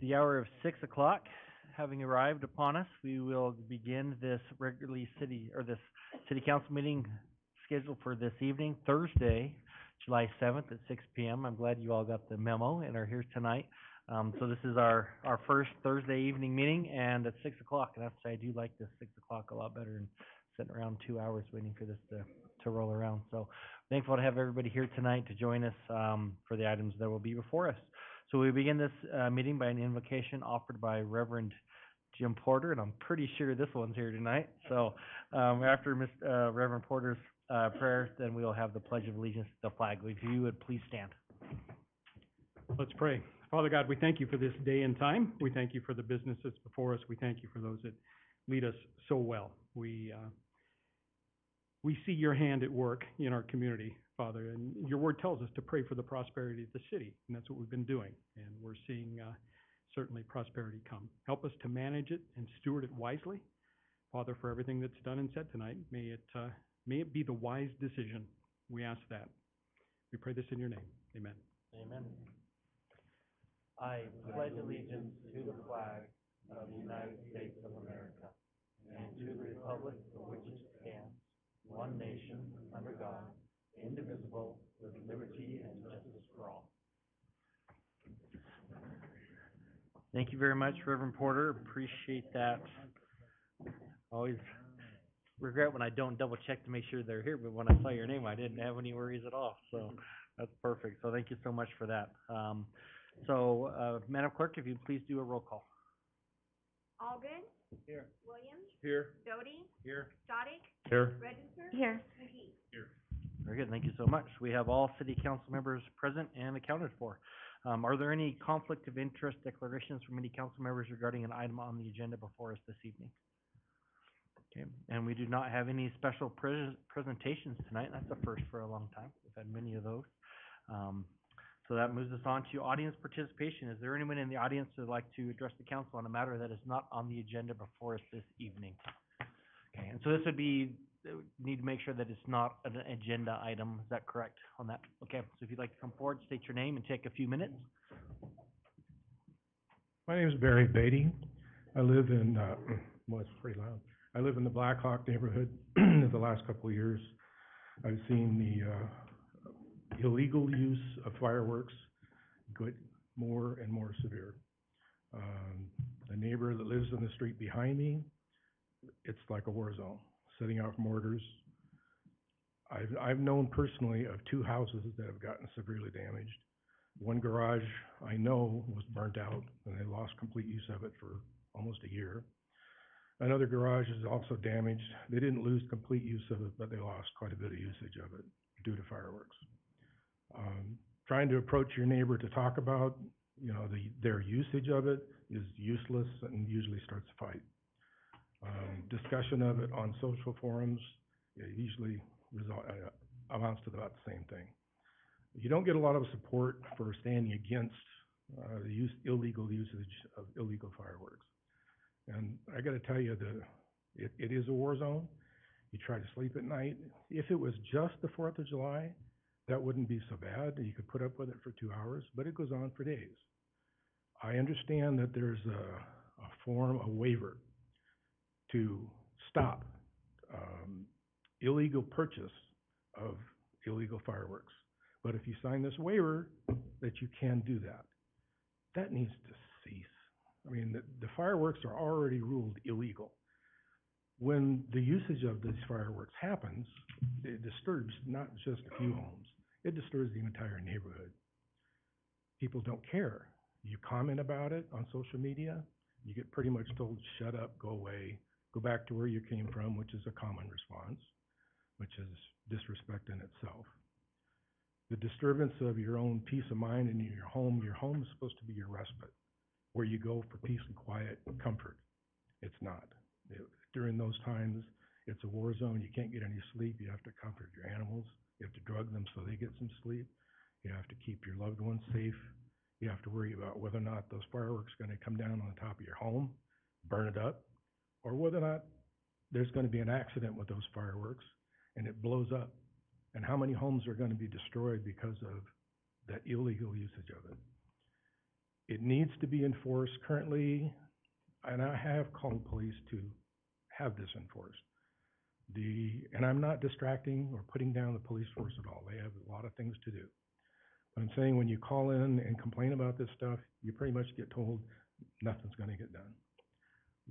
The hour of 6 o'clock having arrived upon us, we will begin this this city council meeting scheduled for this evening, Thursday, July 7th at 6 p.m. I'm glad you all got the memo and are here tonight. So this is our first Thursday evening meeting, and at 6 o'clock, and I do like this 6 o'clock a lot better than sitting around 2 hours waiting for this to roll around. So thankful to have everybody here tonight to join us for the items that will be before us. So we begin this meeting by an invocation offered by Reverend Jim Porter, and I'm pretty sure this one's here tonight. So after Reverend Porter's prayer, then we will have the Pledge of Allegiance to the flag. If you would please stand. Let's pray. Father God, we thank you for this day and time. We thank you for the business that's before us. We thank you for those that lead us so well. We see your hand at work in our community, Father, and your word tells us to pray for the prosperity of the city, and that's what we've been doing, and we're seeing certainly prosperity come. Help us to manage it and steward it wisely. Father, for everything that's done and said tonight, may it be the wise decision. We ask that. We pray this in your name. Amen. Amen. I pledge allegiance to the flag of the United States of America and to the republic for which it stands, one nation, under God, indivisible, with liberty and justice for all. Thank you very much, Reverend Porter. Appreciate that. Always regret when I don't double check to make sure they're here, but when I saw your name, I didn't have any worries at all. So that's perfect. So thank you so much for that. Madam Clerk, if you please do a roll call. Allgood. Here. Williams. Here. Doty. Here. Stodic. Here. Register. Here. McGee. Here. Very good. Thank you so much. We have all city council members present and accounted for. Are there any conflict of interest declarations from any council members regarding an item on the agenda before us this evening? Okay. And we do not have any special presentations tonight. That's a first for a long time. We've had many of those. So that moves us on to audience participation. Is there anyone in the audience that would like to address the council on a matter that is not on the agenda before us this evening? Okay, and so this would be, need to make sure that it's not an agenda item. Is that correct on that? Okay, so if you'd like to come forward, state your name and take a few minutes. My name is Barry Beatty. I live in, well, it's pretty loud. I live in the Black Hawk neighborhood. The last couple of years, I've seen the illegal use of fireworks get more and more severe. The neighbor that lives on the street behind me, it's like a war zone, setting off mortars. I've known personally of 2 houses that have gotten severely damaged. One garage I know was burnt out and they lost complete use of it for almost a year. Another garage is also damaged. They didn't lose complete use of it, but they lost quite a bit of usage of it due to fireworks. Trying to approach your neighbor to talk about, their usage of it is useless and usually starts a fight. Discussion of it on social forums usually amounts to about the same thing. You don't get a lot of support for standing against the illegal usage of illegal fireworks. And I got to tell you, it is a war zone. You try to sleep at night. If it was just the 4th of July, that wouldn't be so bad. You could put up with it for 2 hours, but it goes on for days. I understand that there's a waiver to stop illegal purchase of illegal fireworks. But if you sign this waiver, that you can do that. That needs to cease. I mean, the fireworks are already ruled illegal. When the usage of these fireworks happens, it disturbs not just a few homes, it disturbs the entire neighborhood. People don't care. You comment about it on social media, you get pretty much told, shut up, go away, go back to where you came from, which is a common response, which is disrespect in itself. The disturbance of your own peace of mind in your home is supposed to be your respite, where you go for peace and quiet and comfort. It's not. During those times, it's a war zone. You can't get any sleep. You have to comfort your animals. You have to drug them so they get some sleep. You have to keep your loved ones safe. You have to worry about whether or not those fireworks are going to come down on the top of your home, burn it up, or whether or not there's going to be an accident with those fireworks and it blows up. And how many homes are going to be destroyed because of that illegal usage of it? It needs to be enforced currently, and I have called police to have this enforced. And I'm not distracting or putting down the police force at all. They have a lot of things to do. But I'm saying when you call in and complain about this stuff, you pretty much get told nothing's gonna get done.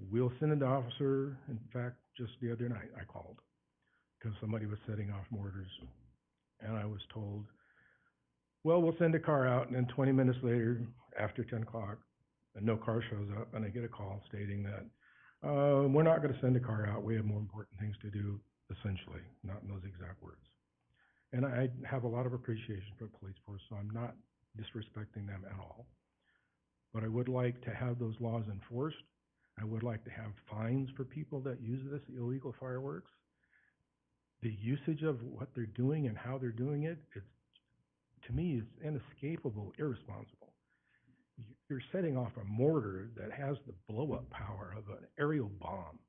We'll send an officer. In fact, just the other night, I called because somebody was setting off mortars, and I was told, well, we'll send a car out, and then 20 minutes later, after 10 o'clock, and no car shows up, and I get a call stating that, we're not gonna send a car out, we have more important things to do, essentially, not in those exact words. And I have a lot of appreciation for the police force, so I'm not disrespecting them at all. But I would like to have those laws enforced. I would like to have fines for people that use this illegal fireworks. The usage of what they're doing and how they're doing it, to me, is inescapable, irresponsible. You're setting off a mortar that has the blow-up power of an aerial bomb.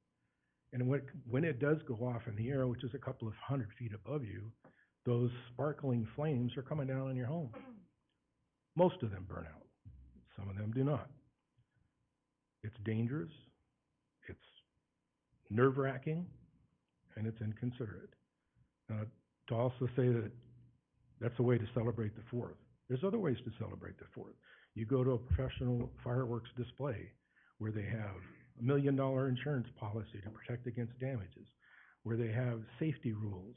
And when it does go off in the air, which is a couple of 100 feet above you, those sparkling flames are coming down on your home. Most of them burn out. Some of them do not. It's dangerous, it's nerve-wracking, and it's inconsiderate. To also say that that's a way to celebrate the 4th. There's other ways to celebrate the 4th. You go to a professional fireworks display where they have $1 million insurance policy to protect against damages, where they have safety rules,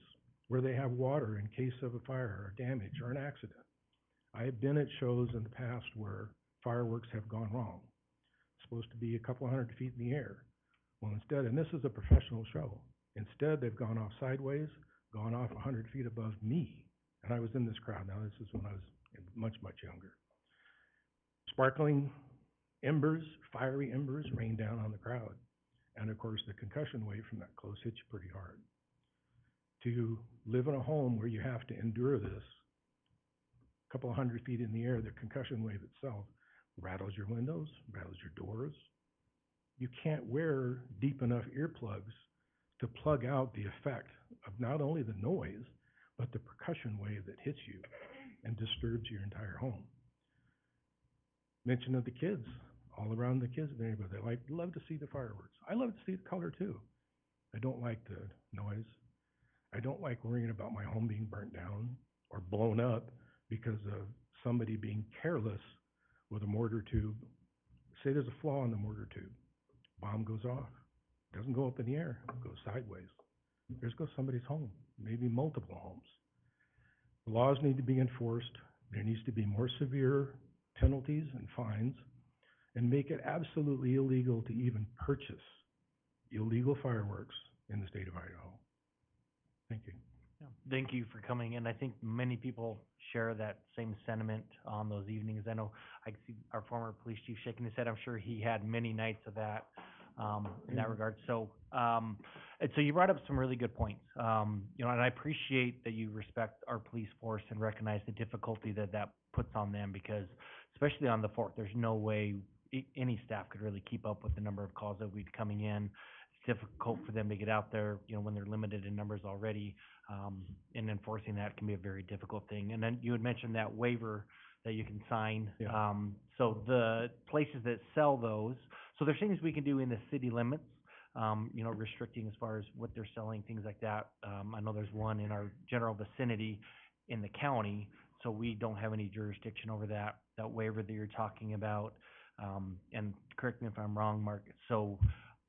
where they have water in case of a fire or damage or an accident. I have been at shows in the past where fireworks have gone wrong. It's supposed to be a couple 100 feet in the air. Well, instead, and this is a professional show, instead they've gone off sideways, gone off 100 feet above me. And I was in this crowd. Now, this is when I was much, much younger. Sparkling embers, fiery embers rain down on the crowd. And of course, the concussion wave from that close hits you pretty hard. To live in a home where you have to endure this, a couple of 100 feet in the air, the concussion wave itself rattles your windows, rattles your doors. You can't wear deep enough earplugs to plug out the effect of not only the noise, but the percussion wave that hits you and disturbs your entire home. Mention of the kids, all around the kids' neighborhood, they love to see the fireworks. I love to see the color too. I don't like the noise. I don't like worrying about my home being burnt down or blown up because of somebody being careless with a mortar tube. Say there's a flaw in the mortar tube. Bomb goes off. Doesn't go up in the air, it goes sideways. There goes somebody's home, maybe multiple homes. The laws need to be enforced. There needs to be more severe penalties and fines, and make it absolutely illegal to even purchase illegal fireworks in the state of Idaho. Thank you. Yeah, thank you for coming in. I think many people share that same sentiment on those evenings. I know I see our former police chief shaking his head. I'm sure he had many nights of that in that regard. So, and so you brought up some really good points. You know, and I appreciate that you respect our police force and recognize the difficulty that that puts on them, because especially on the 4th, there's no way any staff could really keep up with the number of calls that would be coming in. It's difficult for them to get out there, you know, when they're limited in numbers already, and enforcing that can be a very difficult thing. And then you had mentioned that waiver that you can sign. Yeah. So the places that sell those, so there's things we can do in the city limits, you know, restricting as far as what they're selling, things like that. I know there's one in our general vicinity in the county, so we don't have any jurisdiction over that waiver that you're talking about. And correct me if I'm wrong, Mark. So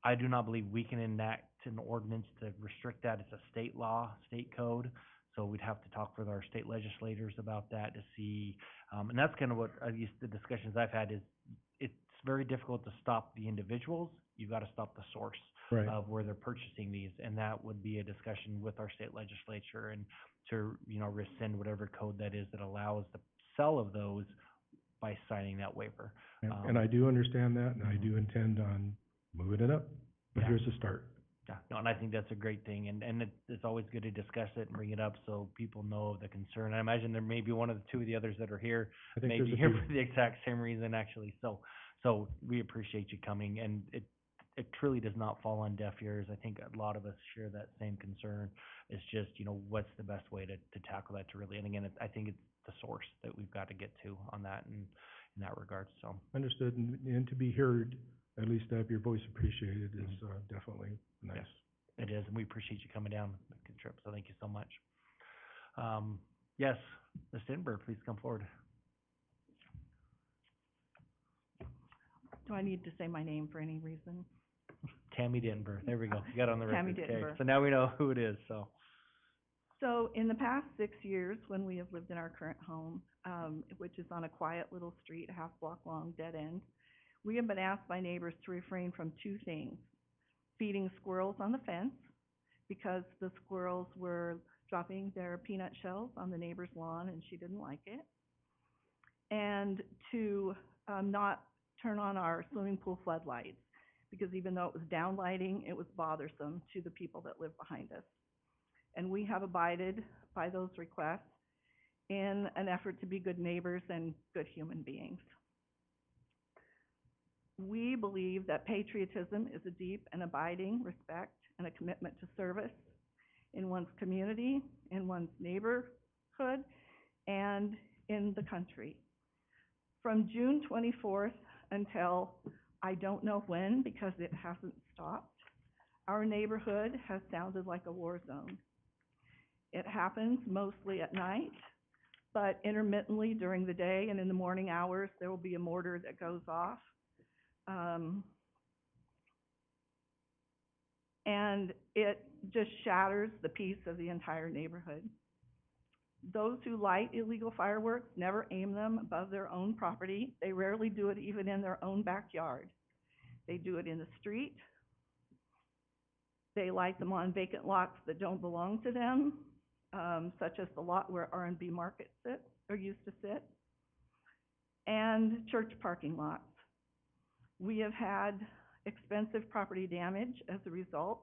I do not believe we can enact an ordinance to restrict that. It's a state law, state code. So we'd have to talk with our state legislators about that to see, and that's kind of what, at least the discussions I've had, is it's very difficult to stop the individuals. You've got to stop the source Right. of where they're purchasing these, and that would be a discussion with our state legislature, and to, you know, rescind whatever code that is that allows the sell of those by signing that waiver. And I do understand that, and I do intend on moving it up. But Yeah. here's the start. Yeah, no, and I think that's a great thing, and it's always good to discuss it and bring it up so people know of the concern. I imagine there may be one of the two of the others that are here, I think maybe there's a here few. for the exact same reason, actually. So we appreciate you coming, and it truly does not fall on deaf ears. I think a lot of us share that same concern. It's just, you know, what's the best way to tackle that to really, and again, I think it's the source that we've got to get to on that, in that regard, so. Understood, and to be heard, at least to have your voice appreciated is, definitely nice. It is, and we appreciate you coming down, making the trip, so thank you so much. Yes, Ms. Denver, please come forward. Do I need to say my name for any reason? Tammy Denver, there we go, you got it on the record. Tammy Okay, Denver. so now we know who it is, so. So in the past 6 years, when we have lived in our current home, which is on a quiet little street, a half block long, dead end, we have been asked by neighbors to refrain from two things: feeding squirrels on the fence, because the squirrels were dropping their peanut shells on the neighbor's lawn and she didn't like it, and to not turn on our swimming pool floodlights, because even though it was downlighting, it was bothersome to the people that live behind us. And we have abided by those requests in an effort to be good neighbors and good human beings. We believe that patriotism is a deep and abiding respect and a commitment to service in one's community, in one's neighborhood, and in the country. From June 24th until I don't know when, because it hasn't stopped, our neighborhood has sounded like a war zone. It happens mostly at night, but intermittently during the day and in the morning hours, there will be a mortar that goes off. And it just shatters the peace of the entire neighborhood. Those who light illegal fireworks never aim them above their own property. They rarely do it even in their own backyard. They do it in the street. They light them on vacant lots that don't belong to them, such as the lot where R&B Market sits, or used to sit, and church parking lots. We have had expensive property damage as a result,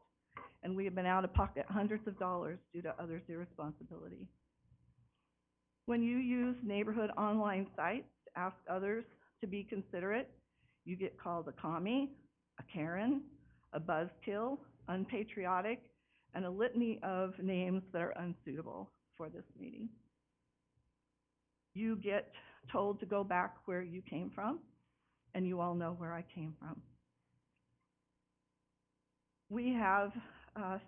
and we have been out of pocket hundreds of dollars due to others' irresponsibility. When you use neighborhood online sites to ask others to be considerate, you get called a commie, a Karen, a buzzkill, unpatriotic, and a litany of names that are unsuitable for this meeting. You get told to go back where you came from, and you all know where I came from. We have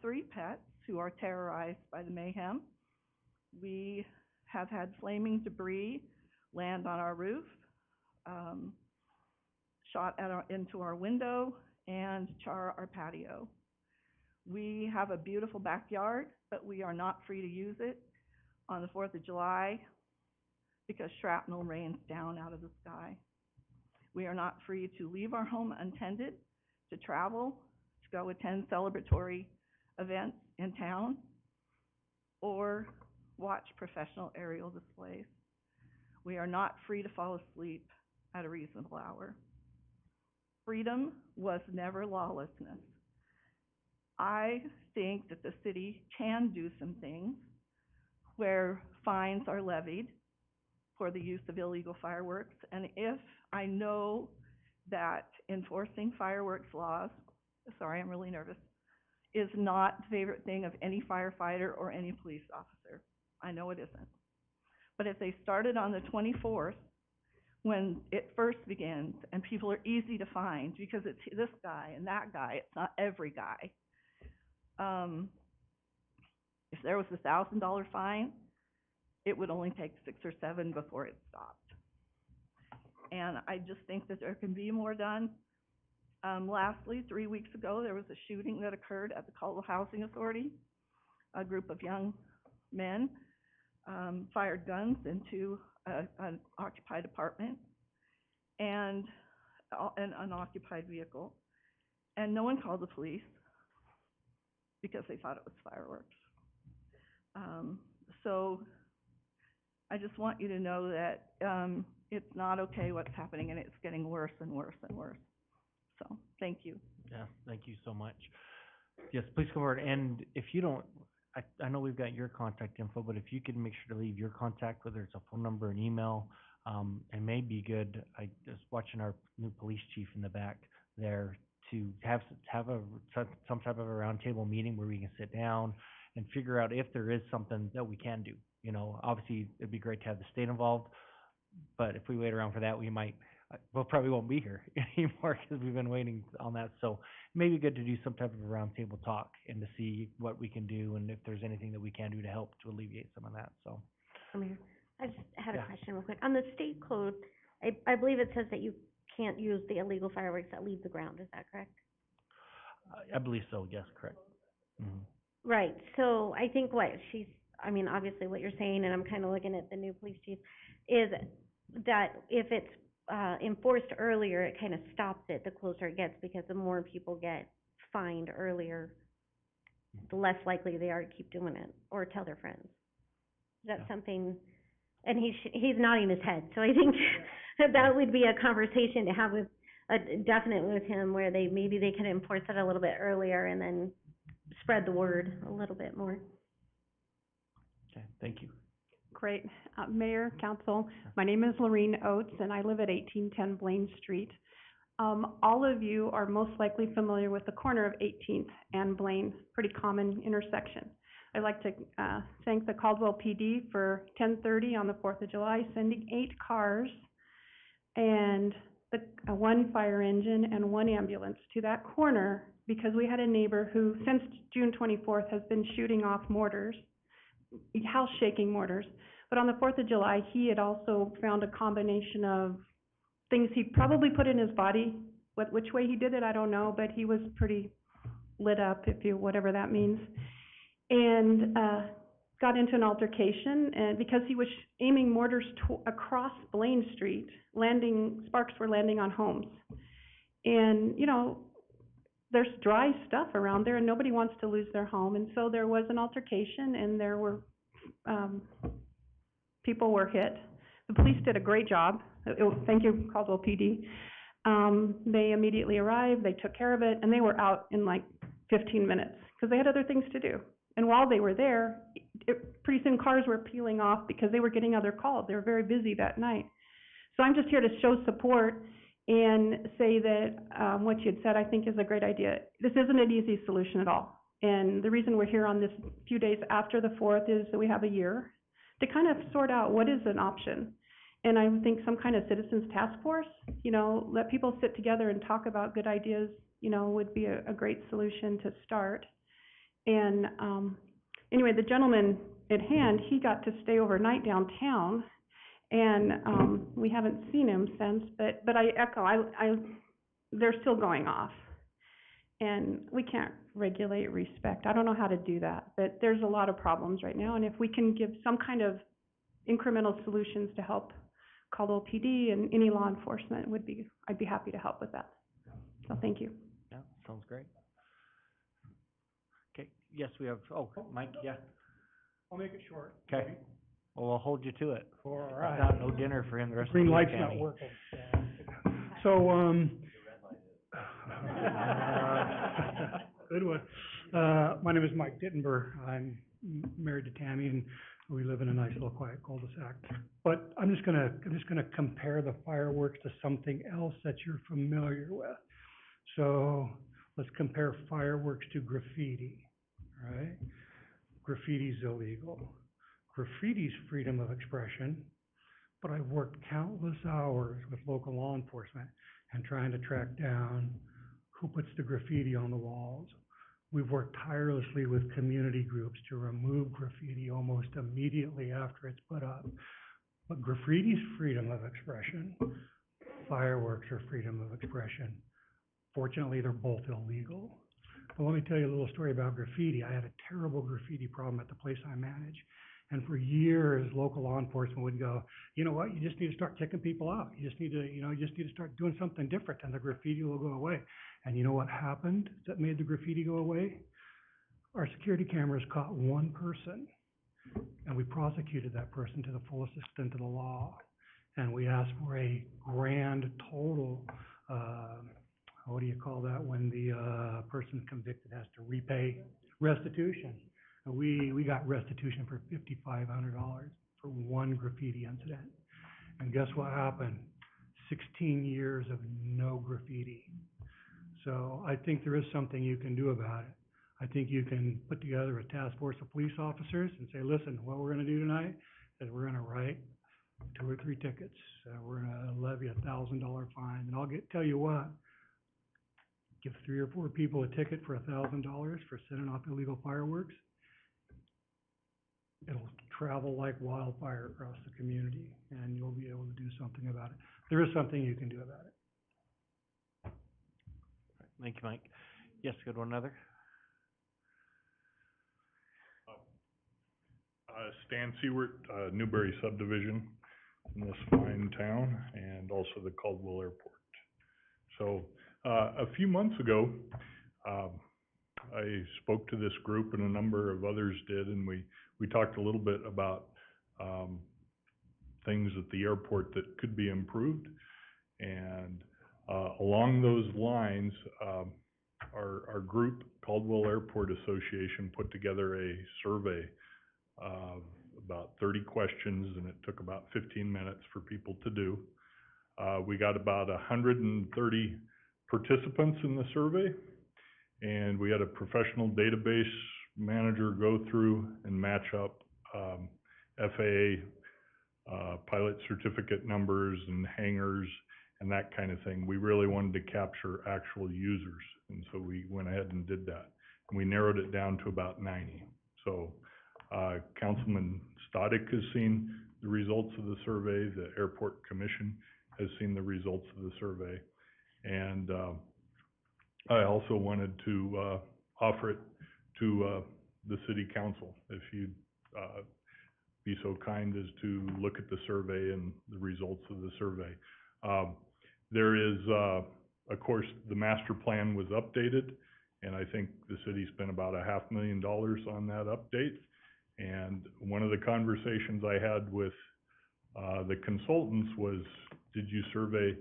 3 pets who are terrorized by the mayhem. We have had flaming debris land on our roof, shot into our window, and char our patio. We have a beautiful backyard, but we are not free to use it on the 4th of July because shrapnel rains down out of the sky. We are not free to leave our home untended, to travel, to go attend celebratory events in town, or watch professional aerial displays. We are not free to fall asleep at a reasonable hour. Freedom was never lawlessness. I think that the city can do some things where fines are levied for the use of illegal fireworks, and if I know that enforcing fireworks laws, sorry, I'm really nervous, is not the favorite thing of any firefighter or any police officer. I know it isn't. But if they started on the 24th, when it first begins, and people are easy to find because it's this guy and that guy, it's not every guy. If there was a $1,000 fine, it would only take 6 or 7 before it stopped. And I just think that there can be more done. Lastly, 3 weeks ago, there was a shooting that occurred at the Caldwell Housing Authority. A group of young men fired guns into an occupied apartment and an unoccupied vehicle. And no one called the police because they thought it was fireworks. So I just want you to know that it's not okay what's happening, and it's getting worse and worse and worse. So, thank you. Yeah, thank you so much. Yes, please come forward, and if you don't, I know we've got your contact info, but if you could make sure to leave your contact, whether it's a phone number, an email, it may be good. I was watching our new police chief in the back there to have some type of a roundtable meeting where we can sit down and figure out if there is something that we can do. You know, obviously, it'd be great to have the state involved, But if we wait around for that, we might, well, probably won't be here anymore because we've been waiting on that. So maybe good to do some type of a roundtable talk and to see what we can do and if there's anything that we can do to help to alleviate some of that, so. Mayor, I just had a Yeah. question real quick. On the state code, I believe it says that you can't use the illegal fireworks that leave the ground, is that correct? I believe so, yes, correct. Mhm. Right, so I think I mean, obviously what you're saying, and I'm kind of looking at the new police chief, is that if it's, enforced earlier, it kind of stops it the closer it gets, because the more people get fined earlier, the less likely they are to keep doing it, or tell their friends. Is that Yeah. something, and he's nodding his head, so I think that would be a conversation to have with, definitely with him, where maybe they could enforce it a little bit earlier and then spread the word a little bit more. Okay, thank you. Great. Mayor, council, my name is Lorene Oates, and I live at 1810 Blaine Street. All of you are most likely familiar with the corner of 18th and Blaine, pretty common intersection. I'd like to thank the Caldwell PD for 10:30 on the 4th of July, sending 8 cars and one fire engine and 1 ambulance to that corner, because we had a neighbor who, since June 24th, has been shooting off mortars, house-shaking mortars. But on the 4th of July, he had also found a combination of things he probably put in his body. Which way he did it, I don't know, but he was pretty lit up, whatever that means. And got into an altercation, and because he was aiming mortars across Blaine Street, sparks were landing on homes. And, you know, there's dry stuff around there, and nobody wants to lose their home. And so there was an altercation, and there were, people were hit. The police did a great job. Thank you, Caldwell PD. They immediately arrived, they took care of it, and they were out in like 15 minutes, because they had other things to do. And while they were there, pretty soon cars were peeling off because they were getting other calls. They were very busy that night. So I'm just here to show support and say that what you had said, I think, is a great idea. This isn't an easy solution at all. And the reason we're here on this few days after the 4th is that we have a year to kind of sort out what is an option. And I think some kind of citizens task force, you know, let people sit together and talk about good ideas, you know, would be a great solution to start. And anyway, the gentleman at hand, he got to stay overnight downtown, and we haven't seen him since, but I echo, they're still going off. And we can't regulate respect. I don't know how to do that, but there's a lot of problems right now, and if we can give some kind of incremental solutions to help Caldwell PD and any law enforcement, I'd be happy to help with that. So thank you. Yeah, sounds great. Okay, yes, we have, Mike, yeah, I'll make it short. okay. Well, we'll hold you to it. All If right. not, no dinner for him the rest of the Green week, light's not Tammy. working. So, good one. My name is Mike Dittenber. I'm married to Tammy, and we live in a nice little quiet cul-de-sac. But I'm just gonna compare the fireworks to something else that you're familiar with. So let's compare fireworks to graffiti, right? Graffiti's illegal. Graffiti's freedom of expression, but I've worked countless hours with local law enforcement and trying to track down who puts the graffiti on the walls. We've worked tirelessly with community groups to remove graffiti almost immediately after it's put up. But graffiti's freedom of expression, fireworks are freedom of expression. Fortunately, they're both illegal. But let me tell you a little story about graffiti. I had a terrible graffiti problem at the place I manage. And for years, local law enforcement would go, you know what, you just need to start kicking people out. You just need to start doing something different, and the graffiti will go away. And you know what happened that made the graffiti go away? Our security cameras caught one person, and we prosecuted that person to the fullest extent of the law. And we asked for a grand total, what do you call that, when the person convicted has to repay restitution. We got restitution for $5,500 for one graffiti incident. And guess what happened? 16 years of no graffiti. So I think there is something you can do about it. I think you can put together a task force of police officers and say, listen, what we're gonna do tonight is we're gonna write 2 or 3 tickets. We're gonna levy $1,000 fine, and tell you what, give 3 or 4 people a ticket for $1,000 for setting off illegal fireworks, it'll travel like wildfire across the community, and you'll be able to do something about it. There is something you can do about it. Thank you, Mike. Yes, good one other? Stan Seward, Newberry subdivision in this fine town, and also the Caldwell Airport. So, a few months ago, I spoke to this group and a number of others did, and we talked a little bit about, things at the airport that could be improved. And, along those lines, our group, Caldwell Airport Association, put together a survey of about 30 questions, and it took about 15 minutes for people to do. We got about 130 participants in the survey, and we had a professional database manager go through and match up FAA pilot certificate numbers and hangars and that kind of thing. We really wanted to capture actual users, and so we went ahead and did that. And we narrowed it down to about 90. So Councilman Stodic has seen the results of the survey, the Airport Commission has seen the results of the survey, and I also wanted to offer it to the City Council, if you'd be so kind as to look at the survey and the results of the survey. There is, of course, the master plan was updated, and I think the city spent about $500,000 on that update. And one of the conversations I had with the consultants was, did you survey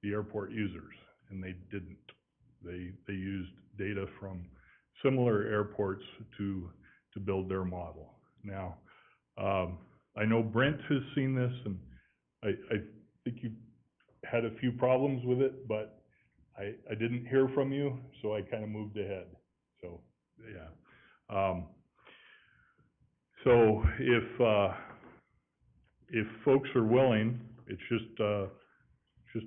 the airport users? And they didn't. They used data from similar airports to build their model. Now, I know Brent has seen this, and I think you had a few problems with it, but I didn't hear from you, so I kind of moved ahead. So, yeah. So if folks are willing, it's just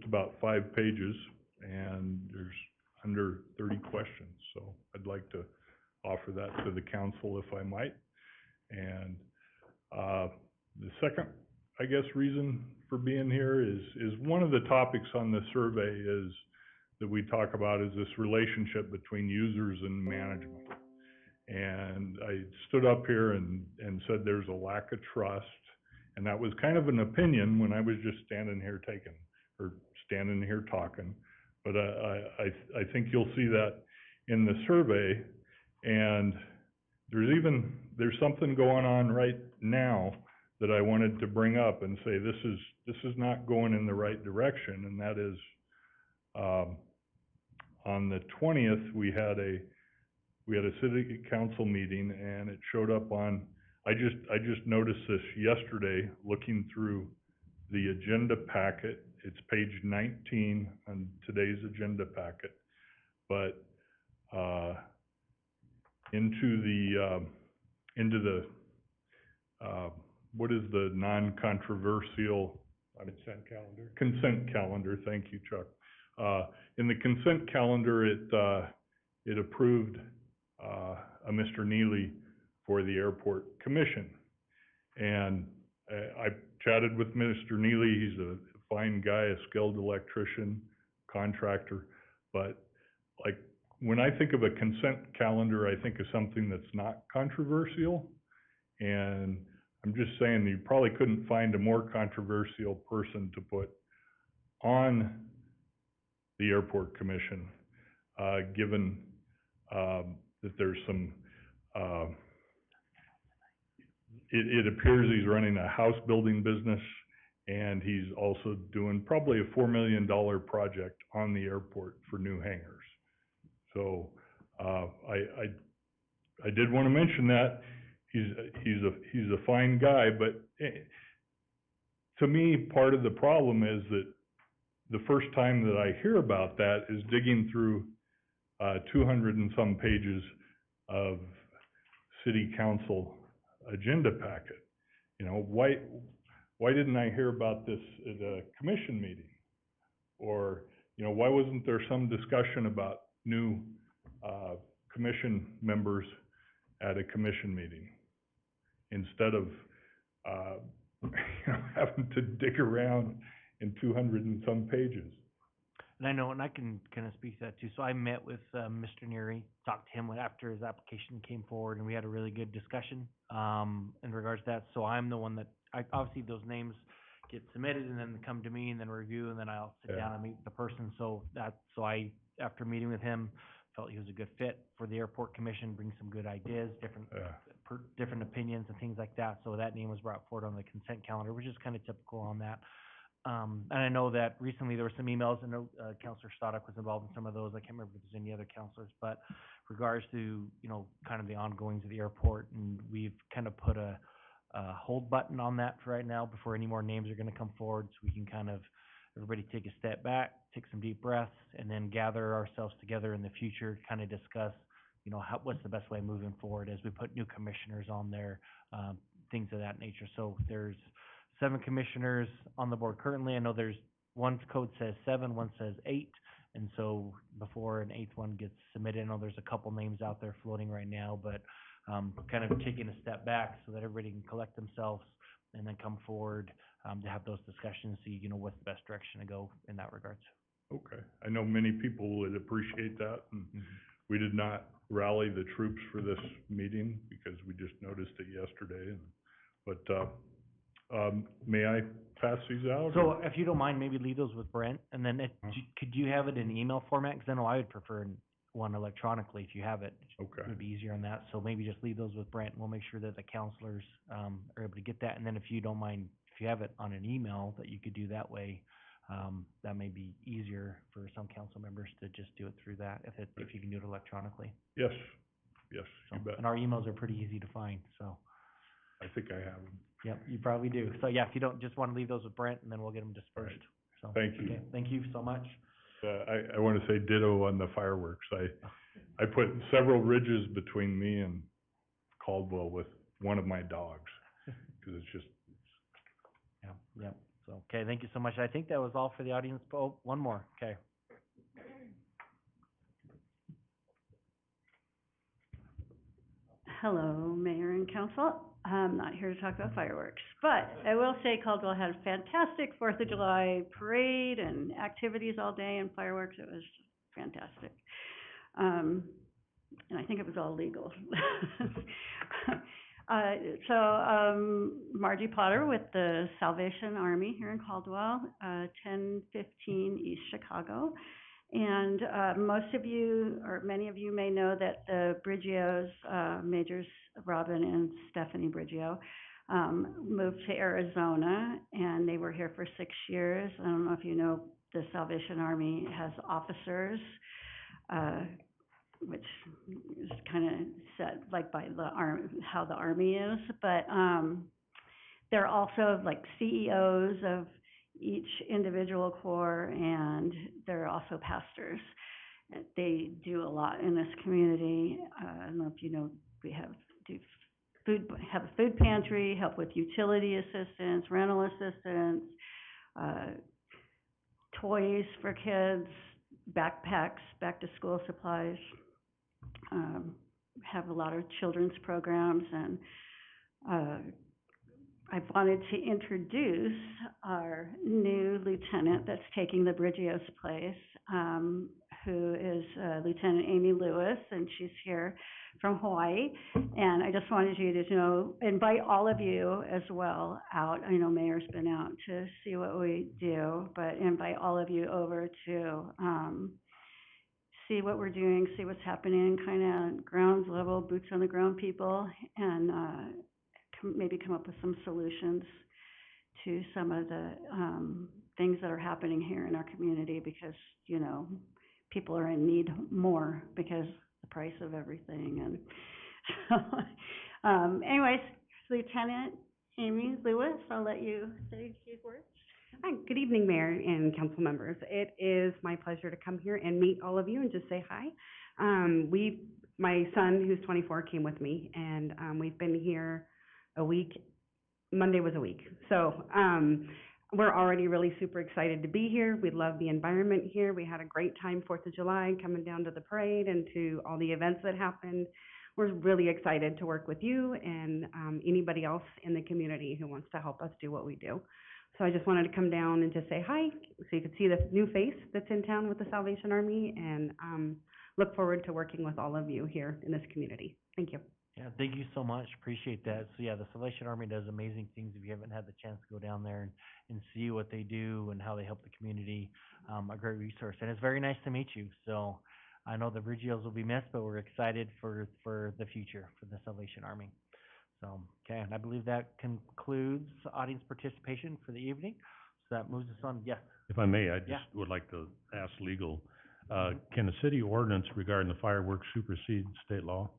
about 5 pages, and there's under 30 questions. So I'd like to offer that to the council if I might. And the second, I guess, reason for being here is one of the topics on the survey is that we talk about is this relationship between users and management. And I stood up here and said there's a lack of trust, and that was kind of an opinion when I was just standing here talking. But I think you'll see that in the survey, and there's something going on right now that I wanted to bring up and say this is not going in the right direction, and that is on the 20th we had a city council meeting, and it showed up on, I just noticed this yesterday looking through the agenda packet. It's page 19 on today's agenda packet, but into the what is the non-controversial consent calendar, thank you, Chuck. In the consent calendar, it approved a Mr. Neely for the Airport Commission. And I chatted with Mr. Neely. He's a fine guy, a skilled electrician, contractor. But like, when I think of a consent calendar, I think of something that's not controversial. And I'm just saying you probably couldn't find a more controversial person to put on the Airport Commission, given that there's some, it appears he's running a house building business, and he's also doing probably a $4 million project on the airport for new hangars. So I did want to mention that. He's a fine guy, but to me, part of the problem is that the first time that I hear about that is digging through 200 and some pages of city council agenda packet. You know, why didn't I hear about this at a commission meeting? Or, why wasn't there some discussion about new, commission members at a commission meeting? Instead of, having to dig around in 200 and some pages. And I know, and I can kind of speak to that too. So I met with, Mr. Neary, talked to him after his application came forward, and we had a really good discussion, in regards to that. So I'm the one that, obviously those names get submitted and then come to me and then review, and then I'll sit Yeah. down and meet the person. So after meeting with him, felt he was a good fit for the airport commission, brings some good ideas, different opinions and things like that. So that name was brought forward on the consent calendar, which is kind of typical on that. And I know that recently there were some emails, and Counselor Stoddard was involved in some of those. I can't remember if there's any other counselors, but regards to, kind of the ongoings of the airport, and we've kind of put a hold button on that for right now before any more names are gonna come forward, so we can kind of, everybody take a step back, take some deep breaths, and then gather ourselves together in the future, kind of discuss, what's the best way moving forward as we put new commissioners on there, things of that nature. So there's 7 commissioners on the board currently. I know there's, one code says 7, one says 8. And so before an 8th one gets submitted, I know there's a couple names out there floating right now, but kind of taking a step back so that everybody can collect themselves and then come forward to have those discussions, see, what's the best direction to go in that regards. Okay. I know many people would appreciate that, and we did not rally the troops for this meeting because we just noticed it yesterday. But may I pass these out? So if you don't mind, maybe leave those with Brent, and then could you have it in email format? Because I know I would prefer one electronically if you have it. Okay. It would be easier on that. So maybe just leave those with Brent, and we'll make sure that the counselors are able to get that. And then if you don't mind, if you have it on an email that you could do that way, that may be easier for some council members to just do it through that, if you can do it electronically. Yes, you So, bet. and our emails are pretty easy to find, so. I think I have them. Yep, you probably do. So yeah, if you don't, just want to leave those with Brent, and then we'll get them dispersed. So, Thank you. okay, thank you so much. I want to say ditto on the fireworks. I put several ridges between me and Caldwell with one of my dogs, because it's just. Yeah. So, okay, thank you so much. I think that was all for the audience. Oh, one more, okay. Hello, Mayor and Council. I'm not here to talk about fireworks, but I will say Caldwell had a fantastic 4th of July parade and activities all day and fireworks. It was fantastic. And I think it was all legal. Margie Potter with the Salvation Army here in Caldwell, 1015 East Chicago. And most of you, or many of you may know that the Briggios, Majors Robin and Stephanie Briggio, moved to Arizona, and they were here for 6 years. I don't know if you know, the Salvation Army has officers, which is kind of set like by the how the Army is, but they're also like CEOs of each individual corps, and they're also pastors. They do a lot in this community. I don't know if you know, we have a food pantry, help with utility assistance, rental assistance, toys for kids, backpacks, back to school supplies. Have a lot of children's programs, and I wanted to introduce our new lieutenant that's taking the Briggio's place, who is Lieutenant Amy Lewis, and she's here from Hawaii. And I just wanted you to know, invite all of you as well out. I know Mayor's been out to see what we do, but invite all of you over to see what we're doing, see what's happening, kind of ground level, boots on the ground people, and maybe come up with some solutions to some of the things that are happening here in our community, because, people are in need more because the price of everything. And so, anyways, Lieutenant Amy Lewis, I'll let you say a few words. Hi, good evening, Mayor and council members. It is my pleasure to come here and meet all of you and just say hi. My son, who's 24, came with me, and we've been here a week Monday was a week. So, we're already really super excited to be here. We love the environment here. We had a great time 4th of July, coming down to the parade and to all the events that happened. We're really excited to work with you and, anybody else in the community who wants to help us do what we do. So I just wanted to come down and just say hi, so you could see the new face that's in town with the Salvation Army, and, look forward to working with all of you here in this community. Thank you. Yeah, thank you so much, appreciate that. So yeah, the Salvation Army does amazing things. If you haven't had the chance to go down there and see what they do and how they help the community, a great resource. And it's very nice to meet you. So I know the Virgios will be missed, but we're excited for the future for the Salvation Army. So, okay, and I believe that concludes audience participation for the evening. So that moves us on, yes. If I may, I Yeah. just would like to ask legal, can a city ordinance regarding the fireworks supersede state law?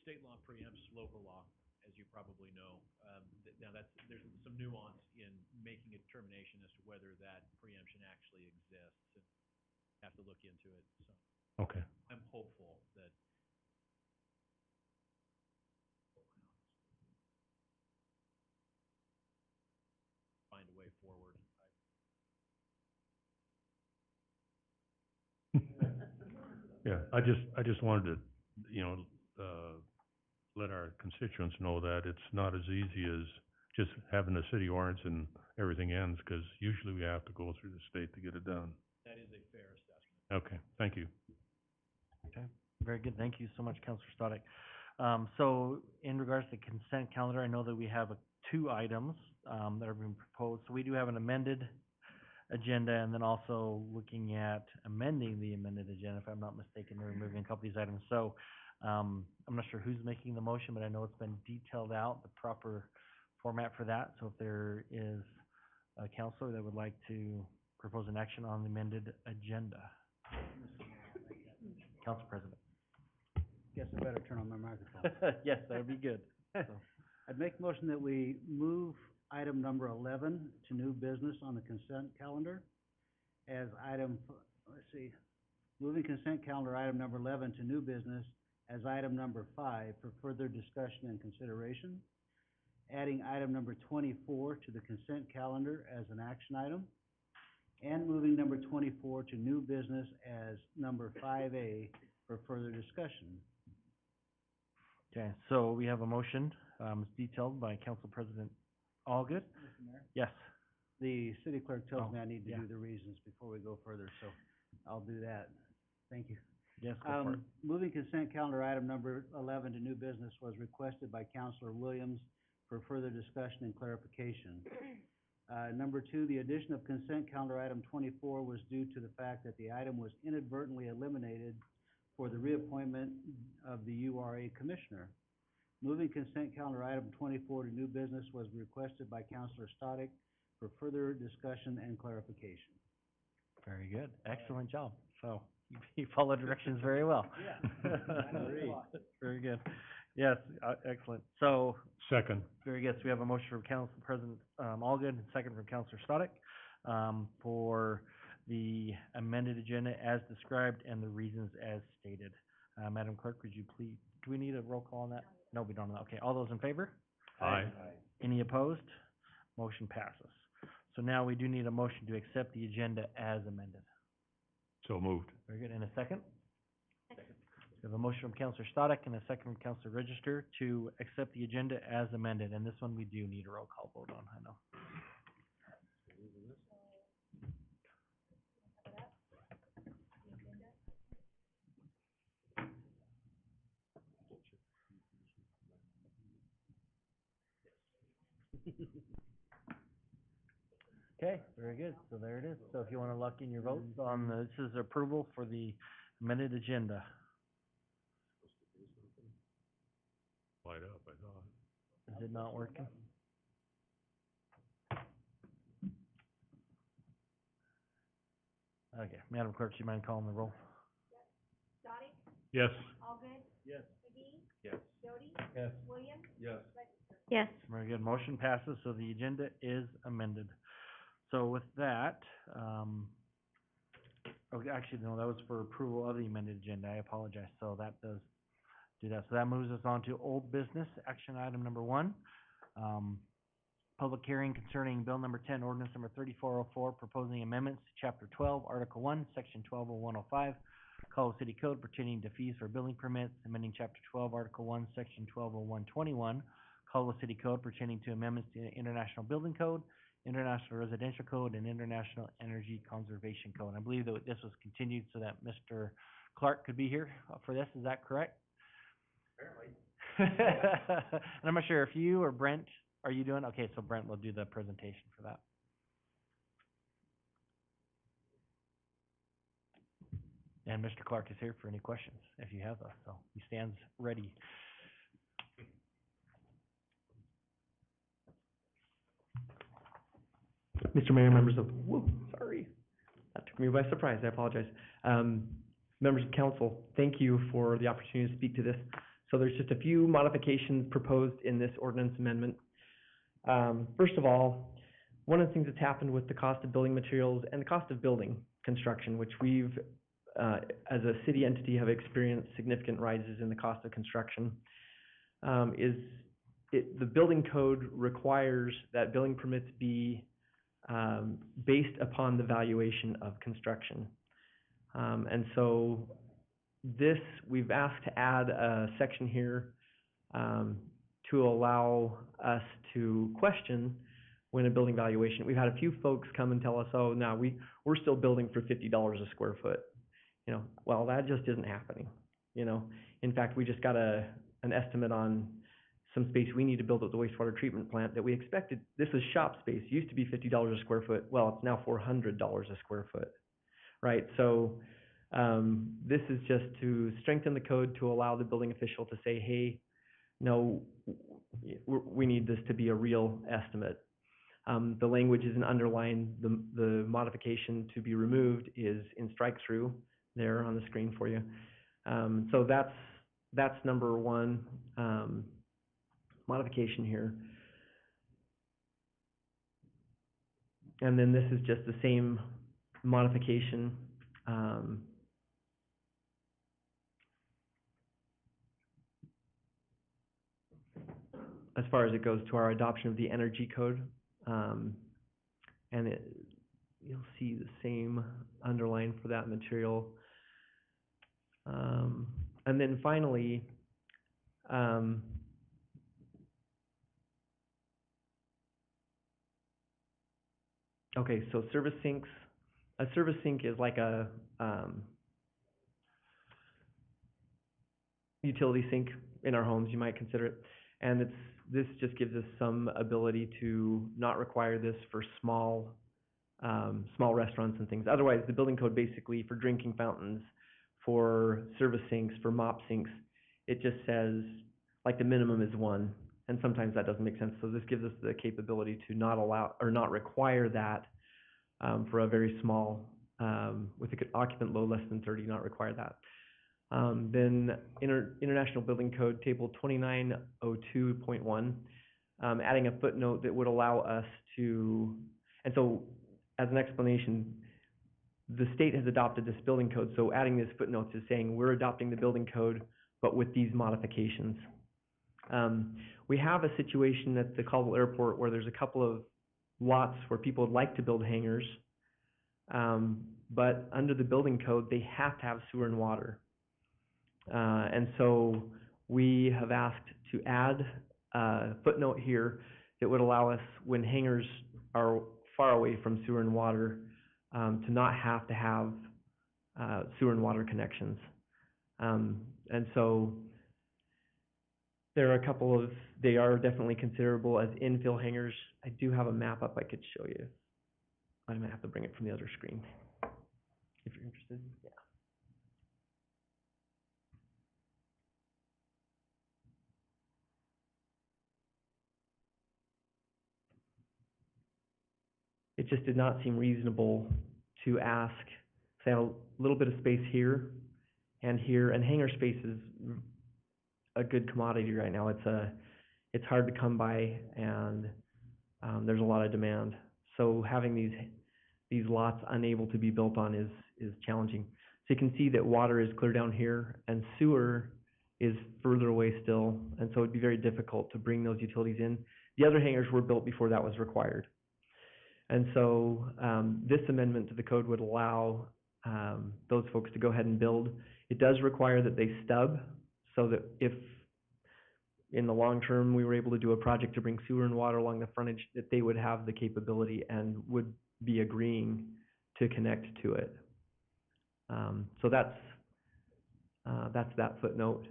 State law preempts local law, as you probably know. Now there's some nuance in making a determination as to whether that preemption actually exists, and have to look into it, so. Okay. I'm hopeful that find a way forward. Yeah, I just wanted to, you know, let our constituents know that it's not as easy as just having a city ordinance and everything ends, because usually we have to go through the state to get it done. That is a fair assessment. Okay, thank you. Okay, very good. Thank you so much, Counselor Stoddick. So in regards to the consent calendar, I know that we have two items that are being proposed. So we do have an amended agenda, and then also looking at amending the amended agenda, if I'm not mistaken, they're removing a couple of these items. So I'm not sure who's making the motion, but I know it's been detailed out, the proper format for that. So if there is a counselor that would like to propose an action on the amended agenda. Council President. Guess I better turn on my microphone. Yes, that would be good. So, I'd make a motion that we move item number 11 to new business on the consent calendar as moving consent calendar item number 11 to new business as item number 5 for further discussion and consideration. Adding item number 24 to the consent calendar as an action item. And moving number 24 to new business as number 5A for further discussion. okay, so we have a motion, detailed by Council President Allgood. Mr. Mayor? Yes. The city clerk tells me I need to yeah. do the reasons before we go further, so I'll do that. Thank you. Yes, go for it. Moving consent calendar item number 11 to new business was requested by Councilor Williams for further discussion and clarification. Number 2, the addition of consent calendar item 24 was due to the fact that the item was inadvertently eliminated for the reappointment of the URA commissioner. Moving consent calendar item 24 to new business was requested by Councilor Stoddick for further discussion and clarification. Very good. Excellent job. So you follow directions very well. Yeah. Very good. Yes, excellent. So, Second. very good. So we have a motion from Council President Allgood and second from Councilor Stoddick for the amended agenda as described and the reasons as stated. Madam Clerk, would you please, do we need a roll call on that? No, we don't. Okay, all those in favor? Aye. Any opposed? Motion passes. So now we do need a motion to accept the agenda as amended. So moved. Very good. And a second? Second. We have a motion from Councilor Stoddick and a second from Councilor Register to accept the agenda as amended. And this one we do need a roll call vote on, I know. Okay, very good. So there it is. So if you want to lock in your votes on the, this is approval for the amended agenda. Light up, I thought. Is it not working? Okay, Madam Clerk, do you mind calling the roll? Dottie? Yes. Allgood? Yes. McGee? Yes. Jody? Yes. Williams? Yes. Register? Yes. Very good. Motion passes, so the agenda is amended. So with that, okay, actually, no, that was for approval of the amended agenda. I apologize. So that does do that. So that moves us on to old business, action item number 1. Public hearing concerning bill number 10, ordinance number 3404, proposing amendments to chapter 12, article 1, section 120105, Caldwell City Code pertaining to fees for building permits, amending chapter 12, article 1, section 120121, Caldwell City Code pertaining to amendments to the International Building Code, International Residential Code, and International Energy Conservation Code. I believe that this was continued so that Mr. Clark could be here for this. Is that correct? Apparently. And I'm not sure if you or Brent, are you doing? Okay, so Brent will do the presentation for that. And Mr. Clark is here for any questions, if you have those, so he stands ready. Mr. Mayor, members of, sorry, that took me by surprise, I apologize. Members of council, thank you for the opportunity to speak to this. So there's just a few modifications proposed in this ordinance amendment. First of all, one of the things that's happened with the cost of building materials and the cost of building construction, which we've, as a city entity, have experienced significant rises in the cost of construction, the building code requires that building permits be based upon the valuation of construction. And so we've asked to add a section here to allow us to question when a building valuation. We've had a few folks come and tell us, oh, no, we're still building for $50 a square foot. You know, well, that just isn't happening. You know, in fact, we just got an estimate on some space we need to build at the wastewater treatment plant that we expected. This is shop space. It used to be $50 a square foot. Well, it's now $400 a square foot, right? So this is just to strengthen the code to allow the building official to say, hey, no, we need this to be a real estimate. The language isn't underlined. The modification to be removed is in strike through there on the screen for you. So that's number 1 modification here. And then this is just the same modification. As far as it goes to our adoption of the energy code, and you'll see the same underline for that material. And then finally, okay, so service sinks. A service sink is like a utility sink in our homes, you might consider it. And this just gives us some ability to not require this for small restaurants and things. Otherwise, the building code basically for drinking fountains, for service sinks, for mop sinks, it just says like the minimum is 1, and sometimes that doesn't make sense. So this gives us the capability to not allow or not require that for a very small, with an occupant load less than 30, not require that. Then International Building Code, Table 2902.1, adding a footnote that would allow us to, and so as an explanation, the state has adopted this building code, so adding this footnote is saying we're adopting the building code, but with these modifications. We have a situation at the Caldwell Airport where there's a couple of lots where people would like to build hangars, but under the building code, they have to have sewer and water. And so we have asked to add a footnote here that would allow us, when hangars are far away from sewer and water, to not have to have sewer and water connections. And so there are a couple of, they are definitely considerable as infill hangars. I do have a map up I could show you. I might have to bring it from the other screen if you're interested. Yeah. It just did not seem reasonable to ask, say, a little bit of space here, and hangar space is a good commodity right now. It's hard to come by, and there's a lot of demand. So having these lots unable to be built on is challenging. So you can see that water is clear down here and sewer is further away still, and so it'd be very difficult to bring those utilities in. The other hangars were built before that was required. And so, this amendment to the code would allow, those folks to go ahead and build. It does require that they stub, so that if in the long term, we were able to do a project to bring sewer and water along the frontage, that they would have the capability and would be agreeing to connect to it. So that's that footnote.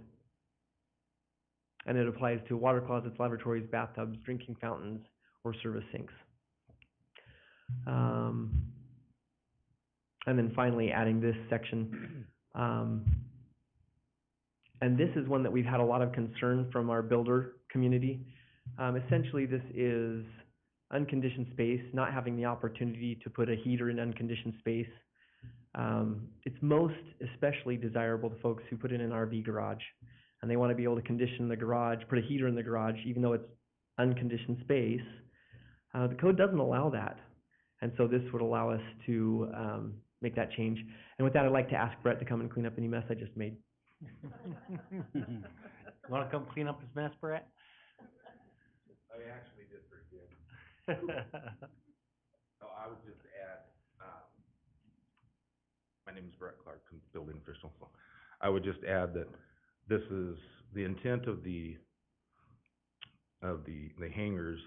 And it applies to water closets, lavatories, bathtubs, drinking fountains, or service sinks. And then finally, adding this section, and this is one that we've had a lot of concern from our builder community. Essentially, this is unconditioned space, not having the opportunity to put a heater in unconditioned space. It's most especially desirable to folks who put in an RV garage, and they want to be able to condition the garage, put a heater in the garage, even though it's unconditioned space. The code doesn't allow that, and so this would allow us to make that change. And with that, I'd like to ask Brett to come and clean up any mess I just made. Want to come clean up his mess, Brett? I actually did pretty good. So I would just add, my name is Brett Clark, I'm building official, so I would just add that this is the intent of the hangars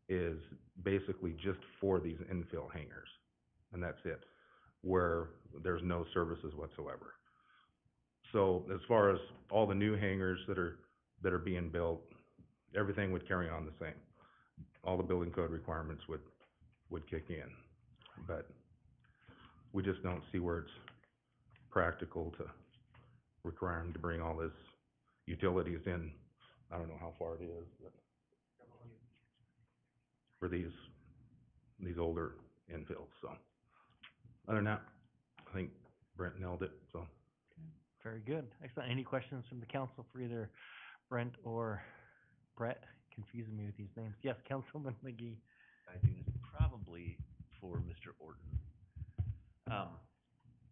is basically just for these infill hangars, and that's it, where there's no services whatsoever. So as far as all the new hangars that are being built, everything would carry on the same. All the building code requirements would kick in, but we just don't see where it's practical to require them to bring all this utilities in. I don't know how far it is, but for these older infills. So other than that, I think Brent nailed it. So Very good. Excellent. Any questions from the council for either Brent or Brett? Confusing me with these names. Yes, Councilman McGee. I do, probably for Mr. Orton.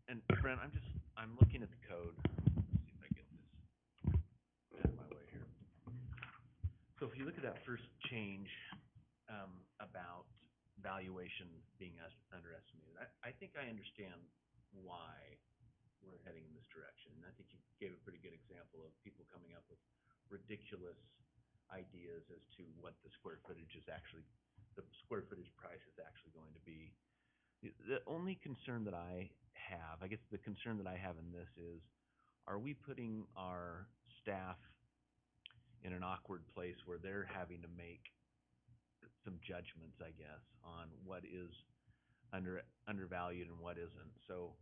And Brent, I'm looking at the code. Let's see if I get this out of my way here. So if you look at that first change, about valuation being underestimated, I think I understand why we're heading in this direction. And I think you gave a pretty good example of people coming up with ridiculous ideas as to what the square footage price is actually going to be. The only concern that I have, I guess the concern that I have in this is, are we putting our staff in an awkward place where they're having to make some judgments, I guess, on what is undervalued and what isn't? So,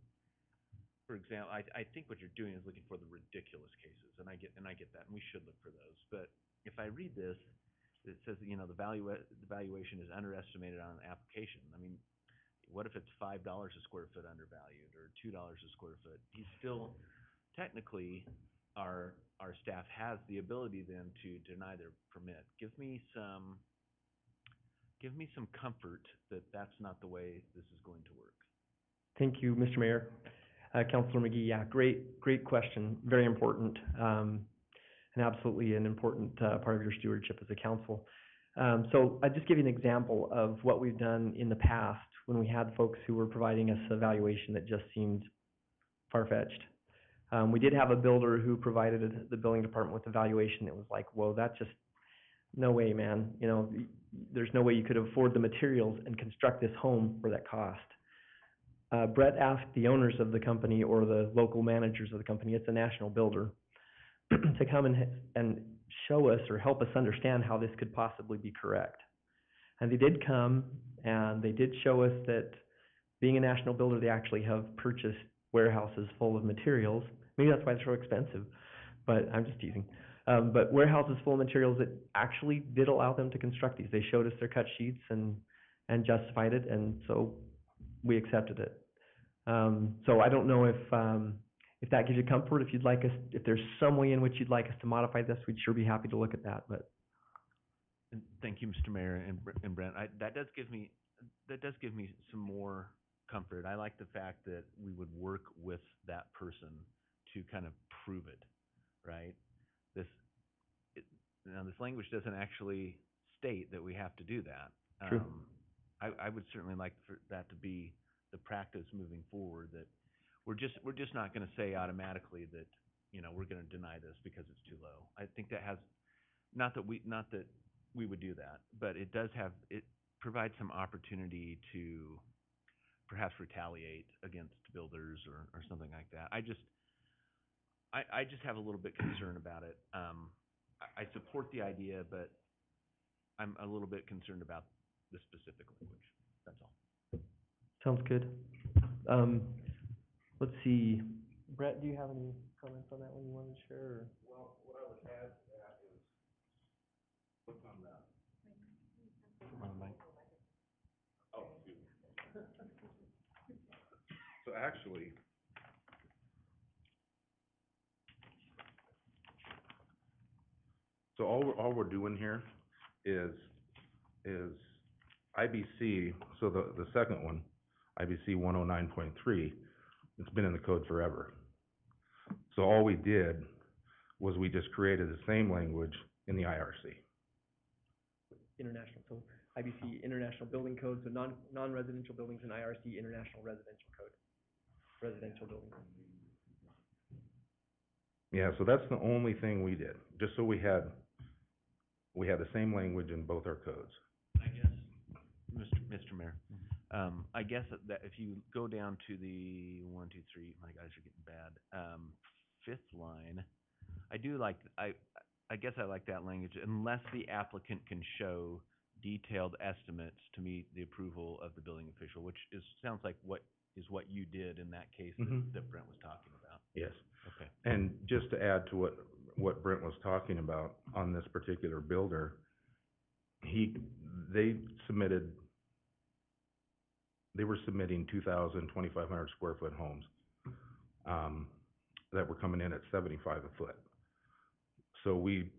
for example, I think what you're doing is looking for the ridiculous cases, and I get that, and we should look for those. But if I read this, it says, the valuation is underestimated on an application. I mean, what if it's $5 a square foot undervalued or $2 a square foot? He's still, technically, our staff has the ability then to deny their permit. Give me some comfort that that's not the way this is going to work. Thank you, Mr. Mayor. Councilor McGee, yeah, great question, very important, and absolutely an important part of your stewardship as a council. So I'll just give you an example of what we've done in the past when we had folks who were providing us a valuation that just seemed far-fetched. We did have a builder who provided the building department with a valuation that was like, whoa, that's just, no way, man. There's no way you could afford the materials and construct this home for that cost. Brett asked the owners of the company or the local managers of the company, it's a national builder, to come and show us or help us understand how this could possibly be correct. And they did come and they did show us that being a national builder, they actually have purchased warehouses full of materials. Maybe that's why they're so expensive, but I'm just teasing. But warehouses full of materials that actually did allow them to construct these. They showed us their cut sheets and justified it, and so we accepted it. So I don't know if that gives you comfort. If there's some way in which you'd like us to modify this, we'd sure be happy to look at that. But And thank you, Mr. Mayor and Brent. That does give me that does give me some more comfort. I like the fact that we would work with that person to kind of prove it, right? This, now this language doesn't actually state that we have to do that. True. I would certainly like for that to be the practice moving forward, that we're just not gonna say automatically that, we're gonna deny this because it's too low. I think that has, not that we would do that, but it provides some opportunity to perhaps retaliate against builders or something like that. I just have a little bit concern about it. I support the idea, but I'm a little bit concerned about the specific language, that's all. Sounds good. Let's see, Brett, do you have any comments on that one you wanted to share, or? Well, what I would add to that is, look on that. Oh, excuse me. So actually, all we're doing here is IBC, so the second one, IBC 109.3, it's been in the code forever. So all we did was we just created the same language in the IRC. International, so IBC International Building Code, so non-residential buildings and IRC International Residential Code, residential building code. Yeah, so that's the only thing we did, just so we had the same language in both our codes. I guess, Mr. Mayor, I guess that if you go down to the 1, 2, 3, my guys are getting bad, fifth line, I guess I like that language, unless the applicant can show detailed estimates to meet the approval of the building official, which sounds like what you did in that case that Brent was talking about. Yes. Okay. And just to add to what Brent was talking about on this particular builder, they were submitting 2,000, 2,500 square foot homes, that were coming in at 75 a foot. So we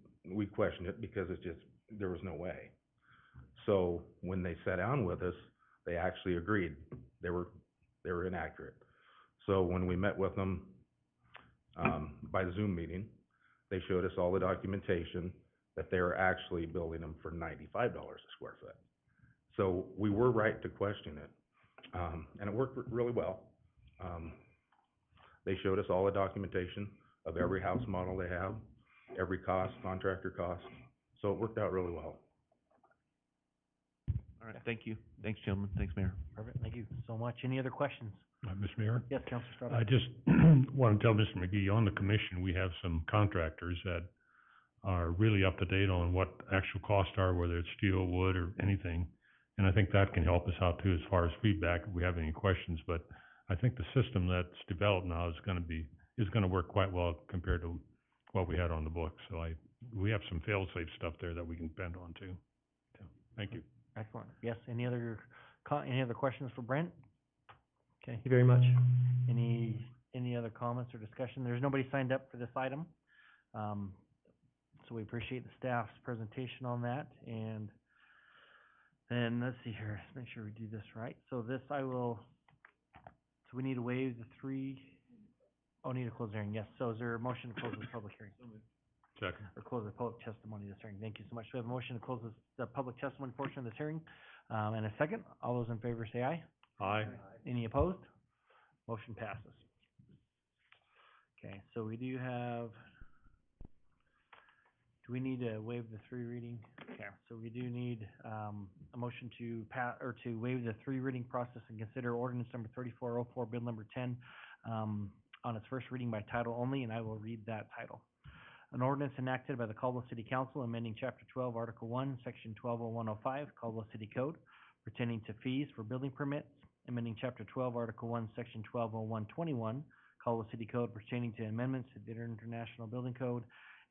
questioned it because there was no way. So when they sat down with us, they actually agreed they were inaccurate. So when we met with them, by Zoom meeting, they showed us all the documentation that they were actually building them for $95 a square foot. So we were right to question it, and it worked really well. They showed us all the documentation of every house model they have, every cost, contractor cost, so it worked out really well. All right, thank you. Thanks, gentlemen. Thanks, Mayor. Perfect, thank you so much. Any other questions? Mr. Mayor? Yes, Councilor Strada. I just want to tell Mr. McGee, on the commission, we have some contractors that are really up to date on what actual costs are, whether it's steel, wood, or anything. And I think that can help us out too, as far as feedback, if we have any questions. But I think the system that's developed now is gonna work quite well compared to what we had on the books. So we have some fail-safe stuff there that we can depend on too. So, thank you. Excellent. Yes, any other questions for Brent? Okay. Thank you very much. Any other comments or discussion? There's nobody signed up for this item. So we appreciate the staff's presentation on that. And then, let's see here, let's make sure we do this right. So we need to waive the need to close the hearing, yes. So is there a motion to close the public hearing? Second. Or close the public testimony of this hearing? Thank you so much. We have a motion to close the public testimony portion of this hearing, and a second. All those in favor say aye. Aye. Any opposed? Motion passes. Okay, so we do we need to waive the three reading? Okay, so we do need, a motion to to waive the three reading process and consider ordinance number 3404, bill number 10, on its first reading by title only, and I will read that title. An ordinance enacted by the Caldwell City Council amending Chapter 12, Article 1, Section 120105, Caldwell City Code, pertaining to fees for building permits, amending Chapter 12, Article 1, Section 120121, Caldwell City Code, pertaining to amendments to the International Building Code,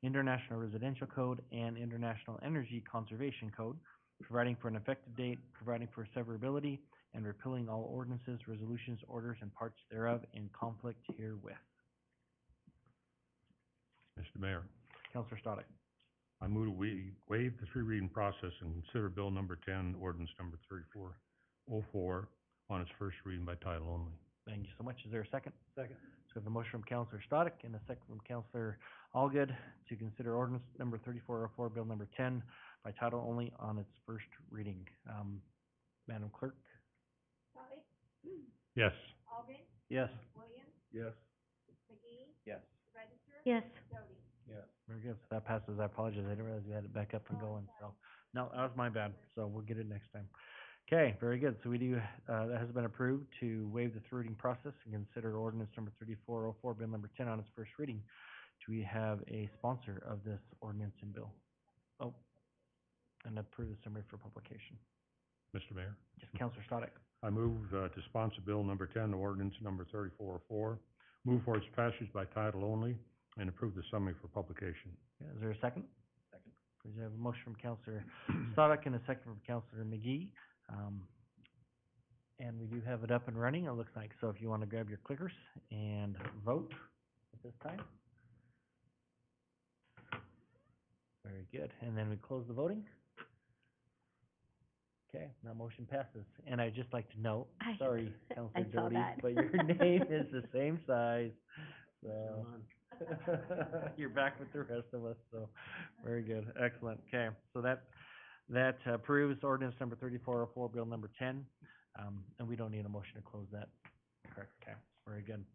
International Residential Code, and International Energy Conservation Code, providing for an effective date, providing for severability, and repealing all ordinances, resolutions, orders, and parts thereof in conflict herewith. Mr. Mayor, Councilor Stoddick. I move we waive the three reading process and consider bill number 10, ordinance number 3404 04 on its first reading by title only. Thank you so much. Is there a second? Second. So we have a motion from Counselor Stodic and a second from Counselor Allgood to consider ordinance number 3404, bill number 10 by title only on its first reading. Madam Clerk? Dottie? Yes. Alden? Yes. Williams? Yes. McGee? Yes. Register? Yes. Jody? Yes. Very good. So that passes. I apologize. I didn't realize we had it back up and going, so. No, that was my bad. So we'll get it next time. Okay, very good. So we do, that has been approved to waive the third reading process and consider ordinance number 3404, bill number 10 on its first reading. Do we have a sponsor of this ordinance and bill? Oh, and approve the summary for publication. Mr. Mayor, Just Counselor Stodic. I move to sponsor bill number 10, ordinance number 3404, move for its passage by title only, and approve the summary for publication. Yeah, is there a second? Second. We have a motion from Counselor Stodic and a second from Counselor McGee. And we do have it up and running, it looks like. So if you want to grab your clickers and vote at this time. Very good. And then we close the voting. Okay, that motion passes. And I'd just like to note, sorry, Counselor I saw Jody, that. but your name is the same size, so. You're back with the rest of us, so, very good, excellent. Okay, so that approves ordinance number 3404, bill number 10, and we don't need a motion to close that. Correct, okay, very good.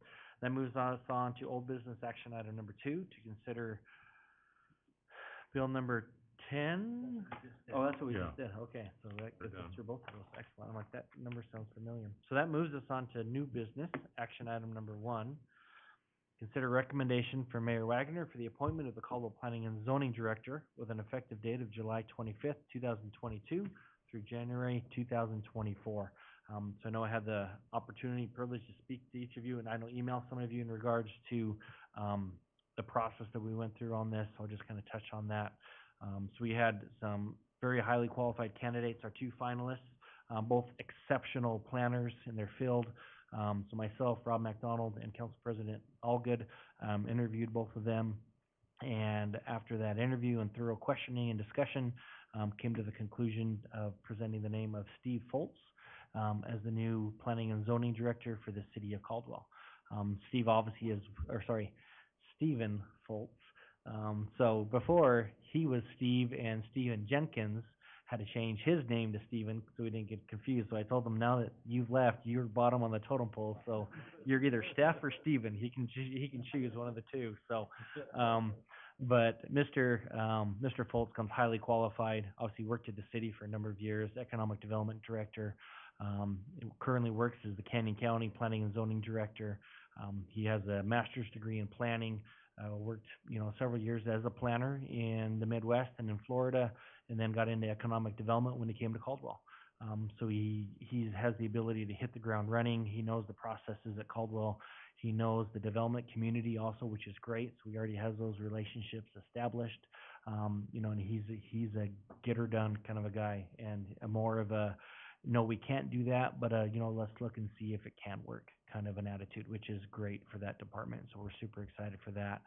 That moves us on to old business action item number 2, to consider bill number 10. Oh, that's what we just did, okay, so that gets us through both of those, excellent. I'm like, that number sounds familiar. So that moves us on to new business, action item number 1. Consider recommendation for Mayor Wagner for the appointment of the Caldwell Planning and Zoning Director with an effective date of July 25th, 2022 through January 2024. So I know I had the opportunity, privilege to speak to each of you, and I know email some of you in regards to the process that we went through on this. So I'll just kind of touch on that. So we had some very highly qualified candidates, our 2 finalists, both exceptional planners in their field. So myself, Rob McDonald, and Council President Allgood interviewed both of them. And after that interview and thorough questioning and discussion, came to the conclusion of presenting the name of Steve Foltz as the new Planning and Zoning Director for the City of Caldwell. Steve obviously is, or sorry, Stephen Foltz. So before, he was Steve, and Stephen Jenkins had to change his name to Stephen so we didn't get confused. So I told him, now that you've left, you're bottom on the totem pole, so you're either Steph or Stephen. He can choose one of the two. So, but Mr. Foltz comes highly qualified. Obviously worked at the city for a number of years, economic development director. Currently works as the Canyon County Planning and Zoning Director. He has a master's degree in planning. Worked, several years as a planner in the Midwest and in Florida, and then got into economic development when he came to Caldwell. So he has the ability to hit the ground running. He knows the processes at Caldwell. He knows the development community also, which is great. So he already has those relationships established. And he's a get her done kind of a guy, and more of a, no, we can't do that, but let's look and see if it can work kind of an attitude, which is great for that department. So we're super excited for that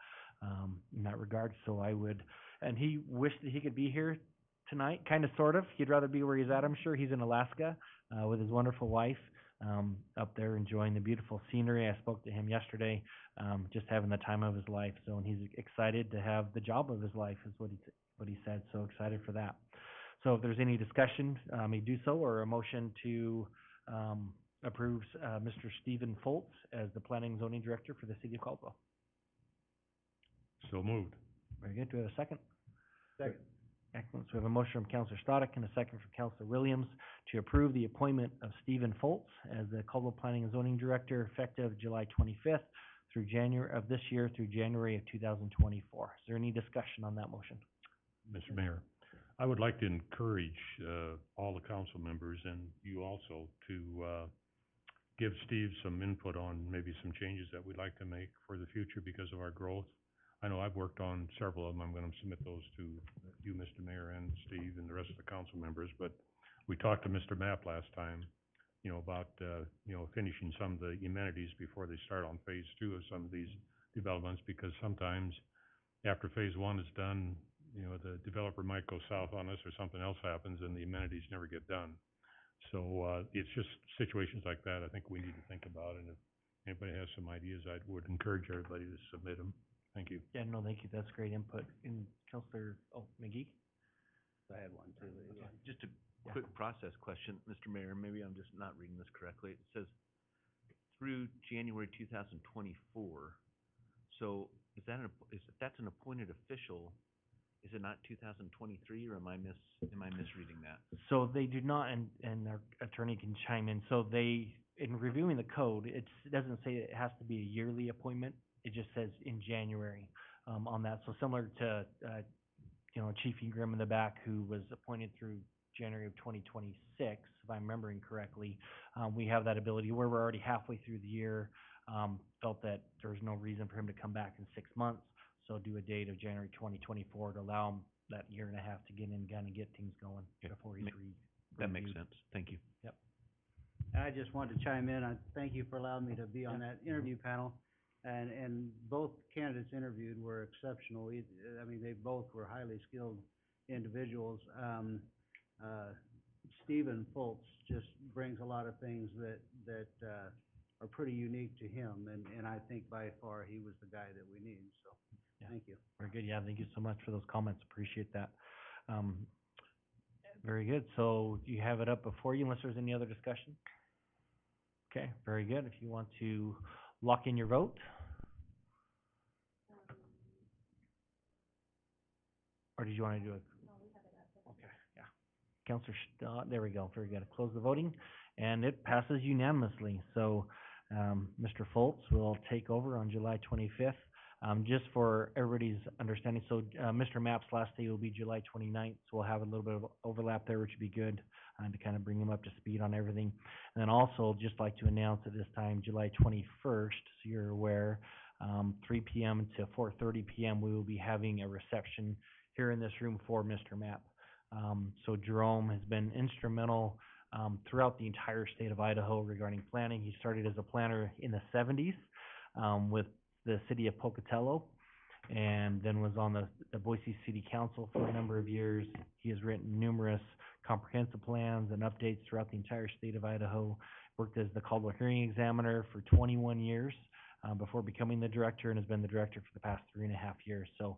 in that regard. So and he wished that he could be here tonight, kind of, sort of. He'd rather be where he's at. I'm sure he's in Alaska with his wonderful wife up there enjoying the beautiful scenery. I spoke to him yesterday, just having the time of his life. So, and he's excited to have the job of his life is what he said. So excited for that. So if there's any discussion, may do so, or a motion to approve Mr. Stephen Foltz as the Planning and Zoning Director for the City of Caldwell. So moved. Very good. Do we have a second? Second. Excellent. So we have a motion from Councilor Stodic and a second from Councilor Williams to approve the appointment of Stephen Foltz as the Caldwell Planning and Zoning Director effective July 25th through January of this year through January of 2024. Is there any discussion on that motion? Mr. Mayor, I would like to encourage all the council members and you also to give Steve some input on maybe some changes that we'd like to make for the future because of our growth. I know I've worked on several of them. I'm going to submit those to you, Mr. Mayor, and Steve and the rest of the council members. But we talked to Mr. Mapp last time, about, finishing some of the amenities before they start on phase 2 of some of these developments, because sometimes after phase 1 is done, the developer might go south on us or something else happens and the amenities never get done. So, it's just situations like that I think we need to think about, and if anybody has some ideas, I would encourage everybody to submit them. Thank you. Yeah, no, thank you, that's great input. And Counselor, McGee? I had one too. Just a quick process question, Mr. Mayor, maybe I'm just not reading this correctly. It says through January 2024. So is that if that's an appointed official, is it not 2023, or am I misreading that? So they do not, and our attorney can chime in, so they, in reviewing the code, it doesn't say it has to be a yearly appointment, it just says in January, on that, so similar to, Chief Ingram in the back, who was appointed through January of 2026, if I'm remembering correctly. We have that ability where we're already halfway through the year, felt that there's no reason for him to come back in 6 months, so do a date of January 2024 to allow him that year and a half to get in, kind of get things going before he's That makes sense, thank you. Yep. And I just wanted to chime in, I thank you for allowing me to be on that interview panel. And both candidates interviewed were exceptional. I mean, they both were highly skilled individuals. Stephen Foltz just brings a lot of things that are pretty unique to him, and I think by far he was the guy that we need, so, thank you. Very good, yeah, thank you so much for those comments, appreciate that. Very good, so you have it up before you unless there's any other discussion? Okay, very good, if you want to lock in your vote. Or did you want to do it? Okay, yeah. Counselor there we go, very good. Close the voting, and it passes unanimously. So, Mr. Foltz will take over on July 25th. Just for everybody's understanding, so, Mr. Mapp's last day will be July 29th, so we'll have a little bit of overlap there, which would be good, to kind of bring him up to speed on everything. And then also, just like to announce at this time, July 21st, so you're aware, 3 p.m. to 4:30 p.m., we will be having a reception here in this room for Mr. Mapp. So Jerome has been instrumental throughout the entire state of Idaho regarding planning. He started as a planner in the 70s with the city of Pocatello, and then was on the Boise City Council for a number of years. He has written numerous comprehensive plans and updates throughout the entire state of Idaho. Worked as the Caldwell hearing examiner for 21 years before becoming the director, and has been the director for the past 3.5 years. So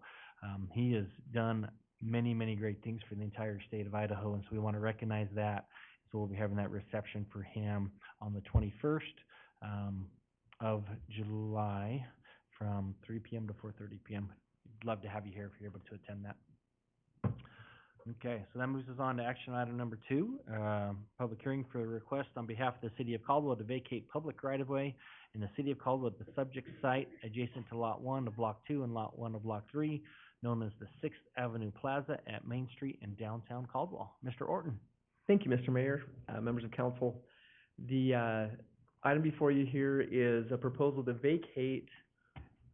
he has done many, many great things for the entire state of Idaho, and so we want to recognize that. So we'll be having that reception for him on the 21st of July from 3 p.m. to 4:30 p.m. We'd love to have you here if you're able to attend that. Okay, so that moves us on to action item number 2, public hearing for a request on behalf of the city of Caldwell to vacate public right-of-way in the city of Caldwell at the subject site adjacent to Lot 1 of Block 2 and Lot 1 of Block 3, known as the 6th Avenue Plaza at Main Street in downtown Caldwell. Mr. Orton. Thank you, Mr. Mayor, members of council. The item before you here is a proposal to vacate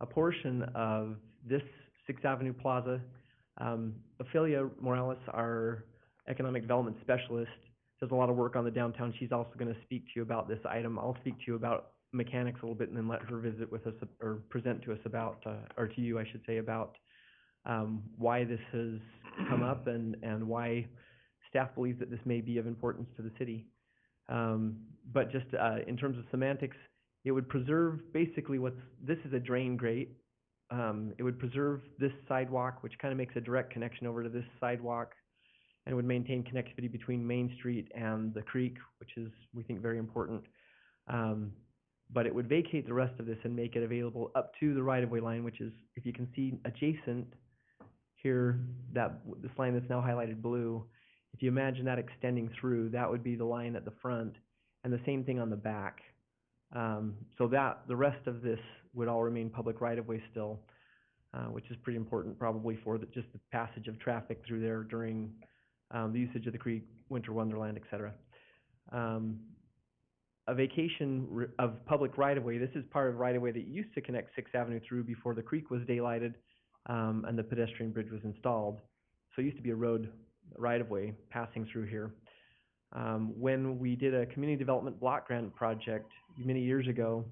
a portion of this 6th Avenue Plaza. Ophelia Morales, our economic development specialist, does a lot of work on the downtown. She's also going to speak to you about this item. I'll speak to you about mechanics a little bit and then let her visit with us or present to us about, or to you, I should say, about why this has come up and why staff believes that this may be of importance to the city. But just in terms of semantics, it would preserve basically this is a drain grate. It would preserve this sidewalk, which kind of makes a direct connection over to this sidewalk, and would maintain connectivity between Main Street and the creek, which is, we think, very important. But it would vacate the rest of this and make it available up to the right-of-way line, which is, if you can see adjacent here, this line that's now highlighted blue, if you imagine that extending through, that would be the line at the front, and the same thing on the back. So that the rest of this would all remain public right-of-way still, which is pretty important probably for just the passage of traffic through there during the usage of the creek, winter wonderland, et cetera. A vacation of public right-of-way, this is part of right-of-way that used to connect 6th Avenue through before the creek was daylighted and the pedestrian bridge was installed. So it used to be a road right-of-way passing through here. When we did a community development block grant project many years ago,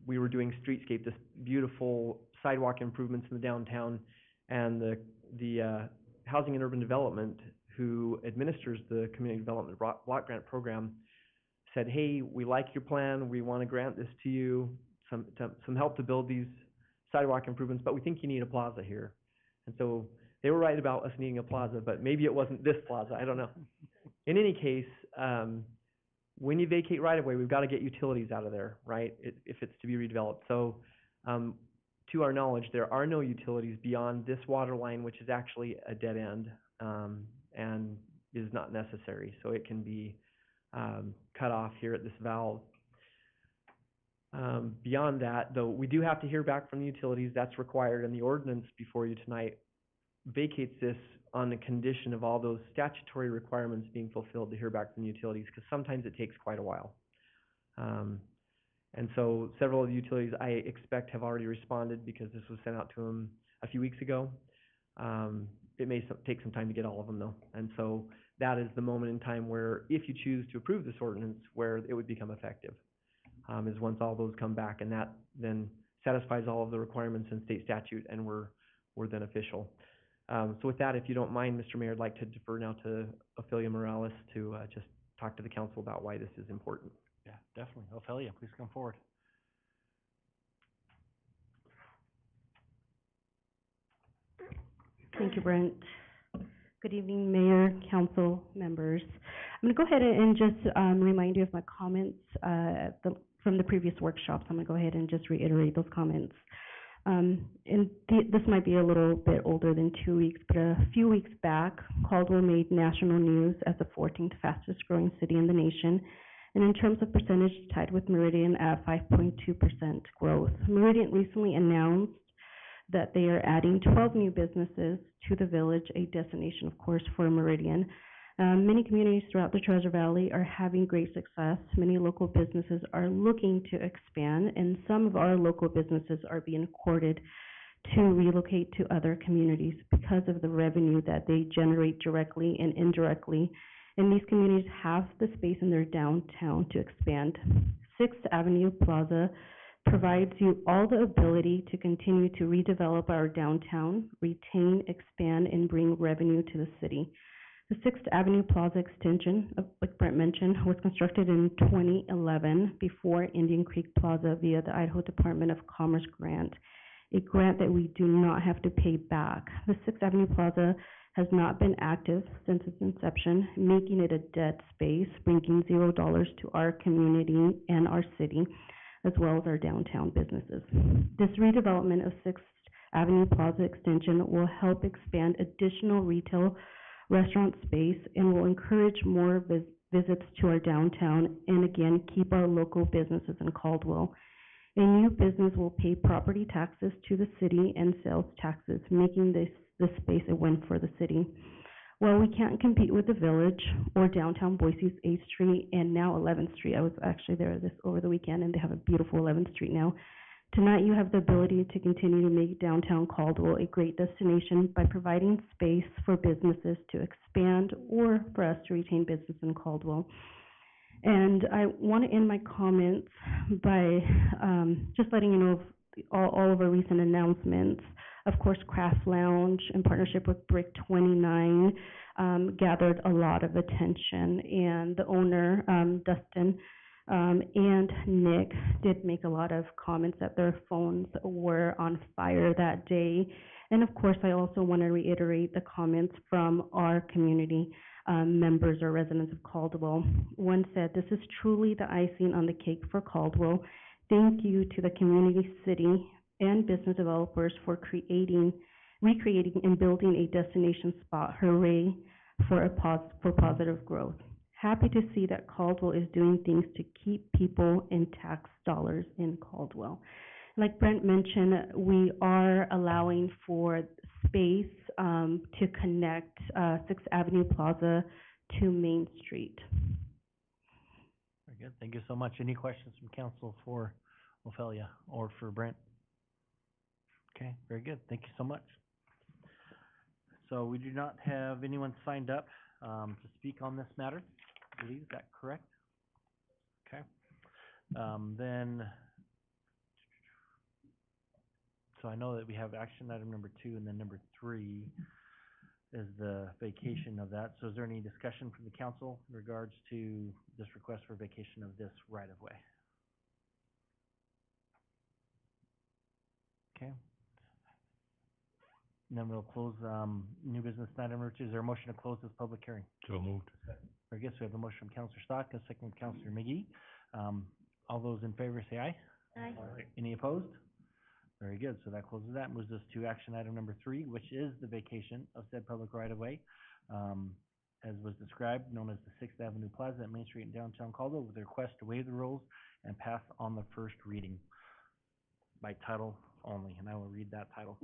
we were doing streetscape, this beautiful sidewalk improvements in the downtown, and the Housing and Urban Development, who administers the Community Development Block Grant Program, said, hey, we like your plan, we want to grant this to you, some help to build these sidewalk improvements, but we think you need a plaza here. And so they were right about us needing a plaza, but maybe it wasn't this plaza, I don't know. In any case, when you vacate right-of-way, we've got to get utilities out of there, right, if it's to be redeveloped. So, to our knowledge, there are no utilities beyond this water line, which is actually a dead end, and is not necessary. So it can be cut off here at this valve. Beyond that, though, we do have to hear back from the utilities. That's required, and the ordinance before you tonight vacates this on the condition of all those statutory requirements being fulfilled to hear back from the utilities, because sometimes it takes quite a while. And so several of the utilities I expect have already responded because this was sent out to them a few weeks ago. It may take some time to get all of them though. And so that is the moment in time where, if you choose to approve this ordinance, where it would become effective, is once all those come back, and that then satisfies all of the requirements in state statute, and we're then official. So with that, if you don't mind, Mr. Mayor, I'd like to defer now to Ophelia Morales to just talk to the council about why this is important. Yeah, definitely. Ophelia, please come forward. Thank you, Brent. Good evening, Mayor, council members. I'm going to go ahead and just remind you of my comments from the previous workshops. I'm going to go ahead and just reiterate those comments. This might be a little bit older than 2 weeks, but a few weeks back, Caldwell made national news as the 14th fastest growing city in the nation, and in terms of percentage, tied with Meridian at 5.2% growth. Meridian recently announced that they are adding 12 new businesses to the village, a destination, of course, for Meridian. Many communities throughout the Treasure Valley are having great success. Many local businesses are looking to expand, and some of our local businesses are being courted to relocate to other communities because of the revenue that they generate directly and indirectly. And these communities have the space in their downtown to expand. 6th Avenue Plaza provides you all the ability to continue to redevelop our downtown, retain, expand, and bring revenue to the city. The 6th Avenue Plaza extension, like Brent mentioned, was constructed in 2011 before Indian Creek Plaza via the Idaho Department of Commerce grant, a grant that we do not have to pay back. The 6th Avenue Plaza has not been active since its inception, making it a dead space, bringing $0 to our community and our city, as well as our downtown businesses. This redevelopment of 6th Avenue Plaza extension will help expand additional retail restaurant space and will encourage more visits to our downtown, and again, keep our local businesses in Caldwell. A new business will pay property taxes to the city and sales taxes, making this space a win for the city. While we can't compete with the village or downtown Boise's 8th Street and now 11th Street, I was actually there over the weekend, and they have a beautiful 11th Street now. Tonight, you have the ability to continue to make downtown Caldwell a great destination by providing space for businesses to expand or for us to retain business in Caldwell. And I want to end my comments by just letting you know of all of our recent announcements. Of course, Craft Lounge, in partnership with Brick 29, gathered a lot of attention, and the owner, Dustin, and Nick did make a lot of comments that their phones were on fire that day. And of course, I also want to reiterate the comments from our community members or residents of Caldwell. One said, "This is truly the icing on the cake for Caldwell. Thank you to the community, city, and business developers for recreating and building a destination spot. Hooray for positive growth. Happy to see that Caldwell is doing things to keep people and tax dollars in Caldwell." Like Brent mentioned, we are allowing for space to connect 6th Avenue Plaza to Main Street. Very good. Thank you so much. Any questions from council for Ophelia or for Brent? Okay, very good. Thank you so much. So we do not have anyone signed up to speak on this matter. I believe, is that correct? Okay. Then, so I know that we have action item number 2 and then number 3. is the vacation of that. So is there any discussion from the council in regards to this request for vacation of this right-of-way? Okay. And then we'll close, new business item, which is there a motion to close this public hearing? So moved. Very good, so we have a motion from Counselor Stock, a second from Counselor McGee. All those in favor say aye. Aye. Any opposed? Very good, so that closes that, moves us to action item number 3, which is the vacation of said public right-of-way, as was described, known as the Sixth Avenue Plaza at Main Street in downtown Caldwell, with a request to waive the rules and pass on the first reading by title only, and I will read that title.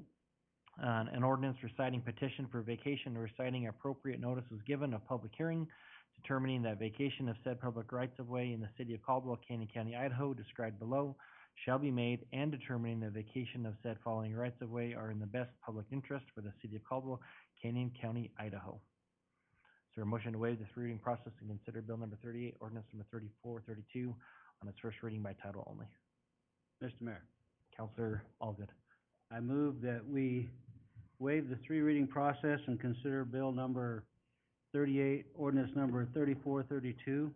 An ordinance reciting petition for vacation or reciting appropriate notice was given of public hearing, determining that vacation of said public rights-of-way in the city of Caldwell, Canyon County, Idaho, described below, shall be made, and determining that vacation of said following rights-of-way are in the best public interest for the city of Caldwell, Canyon County, Idaho. Is there a motion to waive the three reading process and consider bill number 38, ordinance number 3432 on its first reading by title only? Mr. Mayor, Counselor Allgood. I move that we waive the three reading process and consider bill number 38, ordinance number 3432,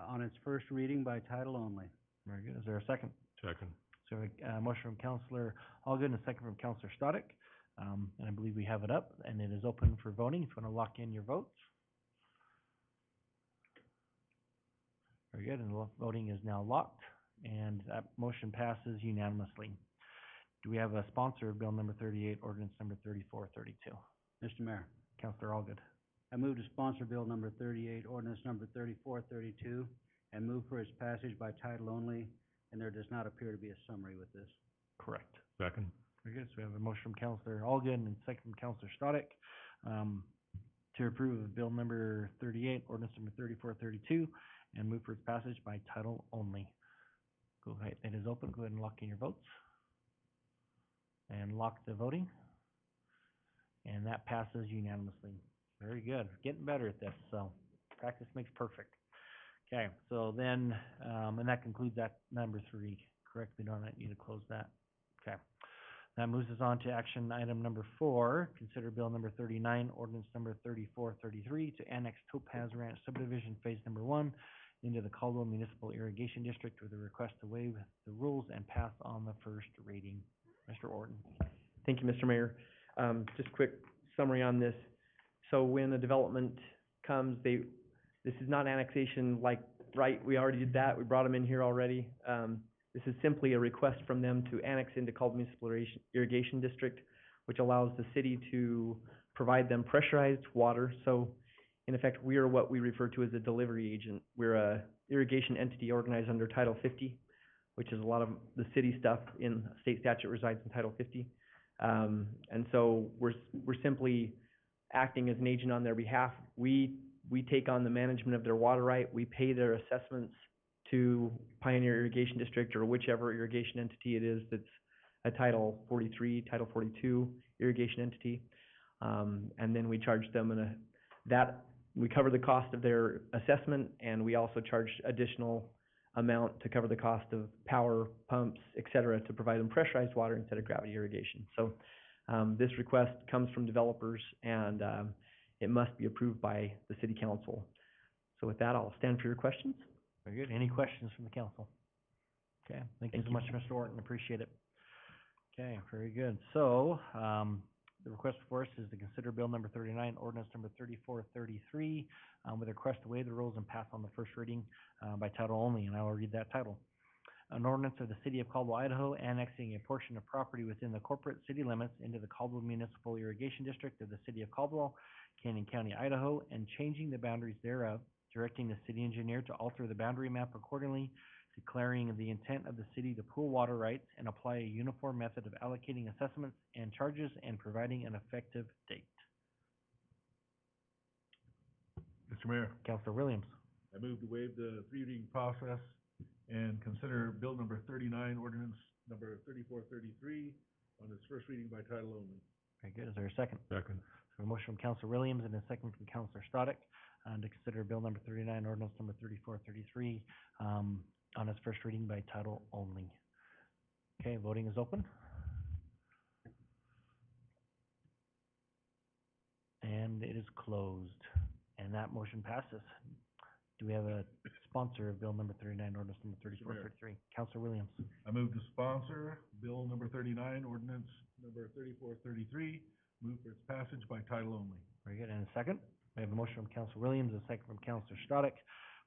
on its first reading by title only. Very good. Is there a second? Second. So, motion from Counselor Allgood and a second from Counselor Stodic. And I believe we have it up, and it is open for voting, if you want to lock in your votes. Very good, and the voting is now locked, and that motion passes unanimously. Do we have a sponsor of bill number 38, ordinance number 3432? Mr. Mayor, Counselor Allgood. I move to sponsor bill number 38, ordinance number 3432, and move for its passage by title only, and there does not appear to be a summary with this. Correct. Second. Very good, so we have a motion from Counselor Allgood and a second from Counselor Stodic, to approve of bill number 38, ordinance number 3432, and move for its passage by title only. Go ahead, it is open, go ahead and lock in your votes. And lock the voting. And that passes unanimously. Very good, getting better at this, so practice makes perfect. Okay, so then, and that concludes that number 3, correct? We don't need to close that. Okay. That moves us on to action item number 4, consider bill number 39, ordinance number 3433, to annex Topaz Ranch subdivision phase number 1 into the Caldwell Municipal Irrigation District with a request to waive the rules and pass on the first reading. Mr. Orton. Thank you, Mr. Mayor. Just quick summary on this. So when a development comes, this is not annexation right, we already did that, we brought them in here already. This is simply a request from them to annex into Caldwell Municipal Irrigation District, which allows the city to provide them pressurized water. So in effect, we are what we refer to as a delivery agent. We're a irrigation entity organized under Title 50, which is a lot of the city stuff in state statute resides in Title 50. And so we're simply acting as an agent on their behalf. We take on the management of their water right. We pay their assessments to Pioneer Irrigation District or whichever irrigation entity it is that's a Title 43, Title 42 irrigation entity. And then we charge them we cover the cost of their assessment, and we also charge additional amount to cover the cost of power, pumps, et cetera, to provide them pressurized water instead of gravity irrigation. So this request comes from developers, and it must be approved by the city council. So with that, I'll stand for your questions. Very good. Any questions from the council? Okay, thank you so much, Mr. Orton, appreciate it. Okay, very good. So, the request before us is to consider bill number 39, ordinance number 3433, with a request to waive the rules and pass on the first reading by title only, and I will read that title. An ordinance of the city of Caldwell, Idaho, annexing a portion of property within the corporate city limits into the Caldwell Municipal Irrigation District of the city of Caldwell, Canyon County, Idaho, and changing the boundaries thereof, directing the city engineer to alter the boundary map accordingly, declaring the intent of the city to pool water rights and apply a uniform method of allocating assessments and charges and providing an effective date. Mr. Mayor, Councilor Williams. I move to waive the three reading process and consider bill number 39, ordinance number 3433 on its first reading by title only. Very good. Is there a second? Second. So a motion from Councilor Williams and a second from Councilor Stodic to consider bill number 39, ordinance number 3433 on its first reading by title only. Okay, voting is open. and it is closed, and that motion passes. Do we have a sponsor of bill number 39, ordinance number 3433? Counselor Williams. I move to sponsor bill number 39, ordinance number 3433, move for its passage by title only. Very good, and a second? We have a motion from Counselor Williams, a second from Counselor Stodic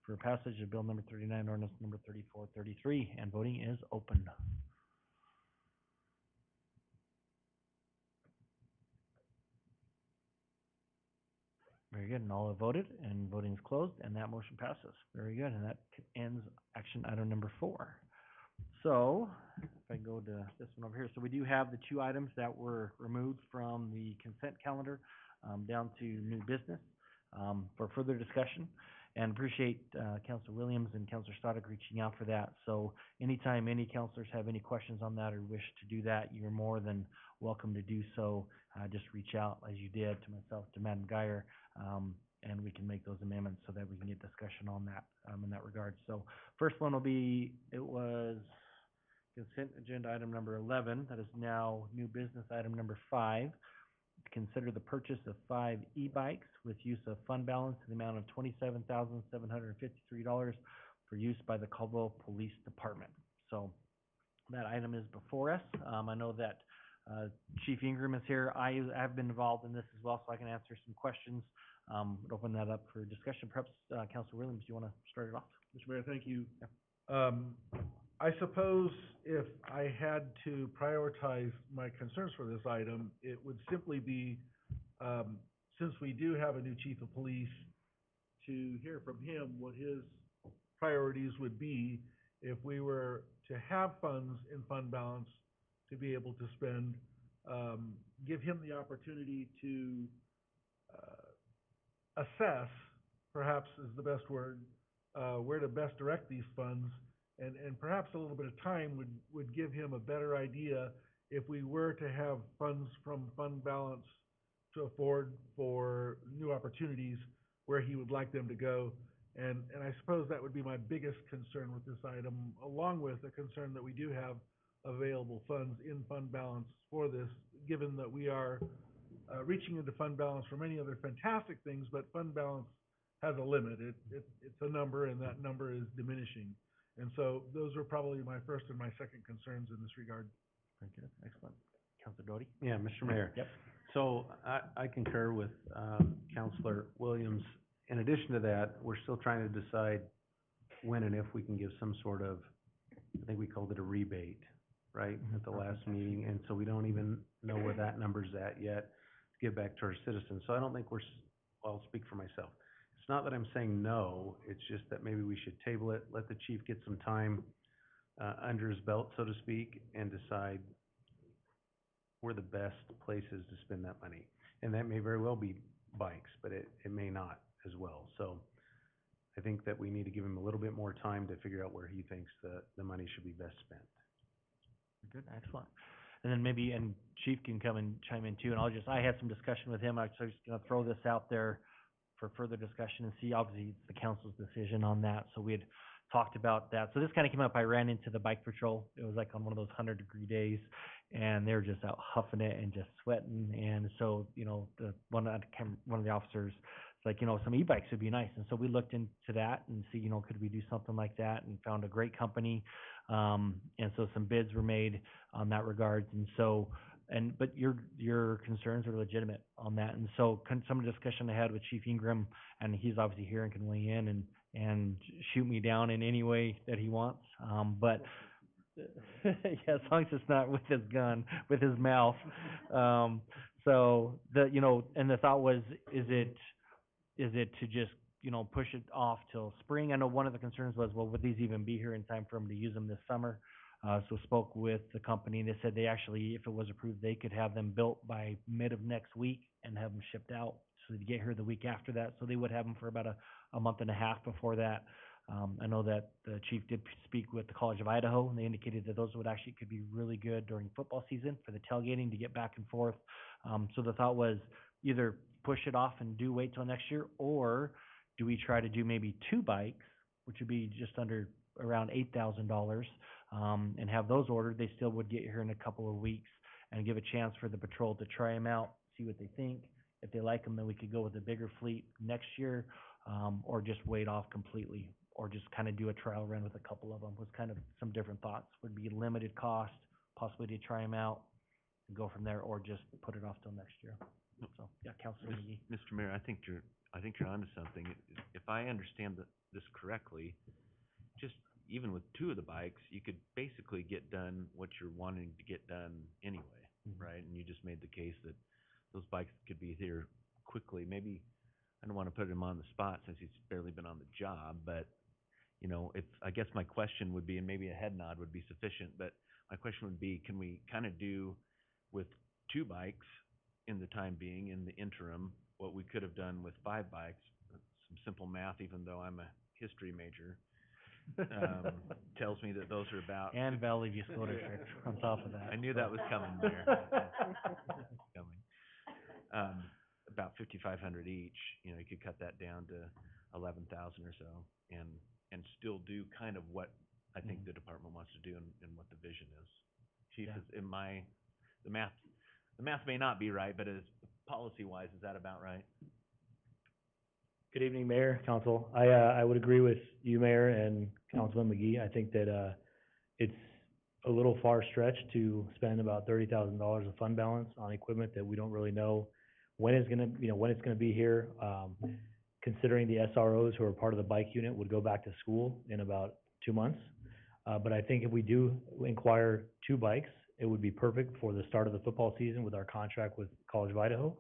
for passage of bill number 39, ordinance number 3433, and voting is open. Very good, and all have voted, and voting is closed, and that motion passes. Very good, and that ends action item number 4. So, if I go to this one over here, so we do have the 2 items that were removed from the consent calendar, down to new business, for further discussion. And appreciate, Counselor Williams and Counselor Stodic reaching out for that. So anytime any counselors have any questions on that or wish to do that, you're more than welcome to do so. Just reach out as you did to myself, to Madam Geyer, and we can make those amendments so that we can get discussion on that, in that regard. So first one will be, it was consent agenda item number 11, that is now new business item number 5. Consider the purchase of 5 e-bikes with use of fund balance in the amount of $27,753 for use by the Caldwell Police Department. So that item is before us. I know that Chief Ingram is here. I have been involved in this as well, so I can answer some questions. Open that up for discussion. Perhaps, Councilor Williams, do you want to start it off? Mr. Mayor, thank you. Yeah. I suppose if I had to prioritize my concerns for this item, it would simply be, since we do have a new chief of police, to hear from him what his priorities would be if we were to have funds in fund balance to be able to spend, give him the opportunity to assess, perhaps is the best word, where to best direct these funds. And perhaps a little bit of time would give him a better idea if we were to have funds from fund balance to afford for new opportunities, where he would like them to go. And I suppose that would be my biggest concern with this item, along with the concern that we do have available funds in fund balance for this, given that we are reaching into fund balance for many other fantastic things, but fund balance has a limit. It's a number, and that number is diminishing. And so those are probably my first and my second concerns in this regard. Very good, excellent. Counselor Doty? Yeah, Mr. Mayor. Yep. So I concur with Counselor Williams. In addition to that, we're still trying to decide when and if we can give some sort of, I think we called it a rebate, right, at the last meeting. And so we don't even know where that number's at yet to give back to our citizens. So I don't think I'll speak for myself. It's not that I'm saying no, it's just that maybe we should table it, let the chief get some time under his belt, so to speak, and decide where the best places to spend that money. And that may very well be bikes, but it may not as well. So I think that we need to give him a little bit more time to figure out where he thinks the money should be best spent. Good, excellent. And then maybe, and Chief can come and chime in too, and I had some discussion with him. I'm just gonna throw this out there for further discussion and see, obviously, it's the council's decision on that. So we had talked about that. So this kind of came up, I ran into the bike patrol. It was like on one of those 100-degree days, and they were just out huffing it and just sweating. And so, one of the officers, it's like, some e-bikes would be nice. And so we looked into that and see, could we do something like that, and found a great company. And so some bids were made on that regards. And so, but your concerns are legitimate on that. And so some of the discussion I had with Chief Ingram, and he's obviously here and can weigh in and shoot me down in any way that he wants. But yeah, as long as it's not with his gun, with his mouth. So and the thought was, is it to just, push it off till spring? I know one of the concerns was, well, would these even be here in time for them to use them this summer? So spoke with the company, and they said they actually, if it was approved, they could have them built by mid of next week and have them shipped out. So they'd get here the week after that. So they would have them for about a month and a half before that. I know that the chief did speak with the College of Idaho, and they indicated that those could be really good during football season for the tailgating to get back and forth. So the thought was either push it off and wait till next year, or do we try to do maybe 2 bikes, which would be just around $8,000, and have those ordered. They still would get here in a couple of weeks and give a chance for the patrol to try them out, see what they think. If they like them, then we could go with a bigger fleet next year, or just wait off completely, or just kind of do a trial run with a couple of them, was kind of some different thoughts. Would be limited cost, possibly to try them out, and go from there, or just put it off till next year. So, yeah, Councilor McGee. Mr. Mayor, I think you're onto something. If I understand this correctly, just even with two of the bikes, you could basically get done what you're wanting to get done anyway, right? And you just made the case that those bikes could be here quickly. Maybe, I don't want to put him on the spot since he's barely been on the job, but, you know, I guess my question would be, and maybe a head nod would be sufficient, but my question would be, can we kind of do with 2 bikes in the time being, in the interim, what we could have done with 5 bikes? Some simple math, even though I'm a history major, tells me that those are about. And Valley View School District on top of that. I knew that was coming there. Coming. About 5,500 each, you know, you could cut that down to 11,000 or so, and still do kind of what I think the department wants to do and what the vision is. Chief, the math may not be right, but as policy-wise, is that about right? Good evening, Mayor, Council. I would agree with you, Mayor, and Councilman McGee. I think that, it's a little far stretched to spend about $30,000 of fund balance on equipment that we don't really know when it's gonna be here. Considering the SROs who are part of the bike unit would go back to school in about 2 months. But I think if we do inquire 2 bikes, it would be perfect for the start of the football season with our contract with College of Idaho.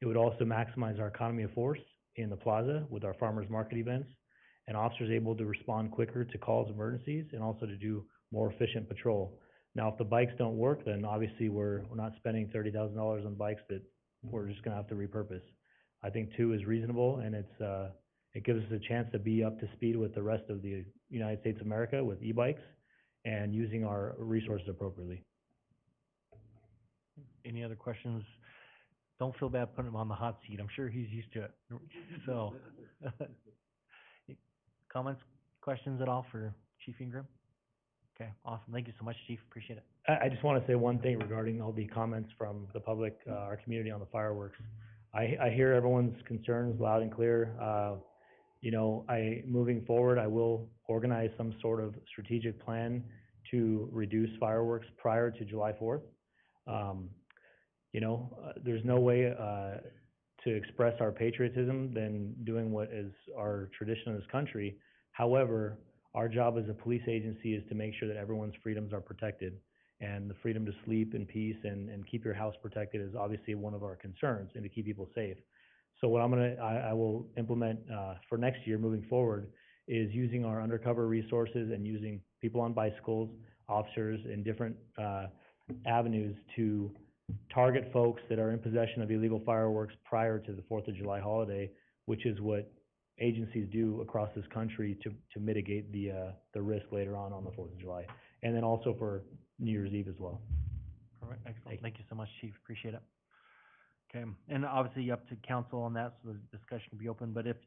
It would also maximize our economy of force in the plaza with our farmers market events, and officers able to respond quicker to calls, emergencies, and also to do more efficient patrol. Now, if the bikes don't work, then obviously we're not spending $30,000 on bikes that we're just gonna have to repurpose. I think 2 is reasonable, and it gives us a chance to be up to speed with the rest of the United States of America with e-bikes and using our resources appropriately. Any other questions? Don't feel bad putting him on the hot seat. I'm sure he's used to it. So, comments, questions at all for Chief Ingram? Okay, awesome. Thank you so much, Chief. Appreciate it. I just want to say one thing regarding all the comments from the public, our community on the fireworks. I hear everyone's concerns loud and clear. You know, moving forward, I will organize some sort of strategic plan to reduce fireworks prior to July 4th. You know, there's no way to express our patriotism than doing what is our tradition in this country. However, our job as a police agency is to make sure that everyone's freedoms are protected, and the freedom to sleep in peace and keep your house protected is obviously one of our concerns, and to keep people safe. So what I will implement for next year moving forward is using our undercover resources and using people on bicycles, officers in different avenues to target folks that are in possession of illegal fireworks prior to the 4th of July holiday, which is what agencies do across this country to mitigate the risk later on the 4th of July, and then also for New Year's Eve as well. Perfect, excellent. Thank you so much, Chief. Appreciate it. Okay, and obviously up to council on that, so the discussion will be open, but if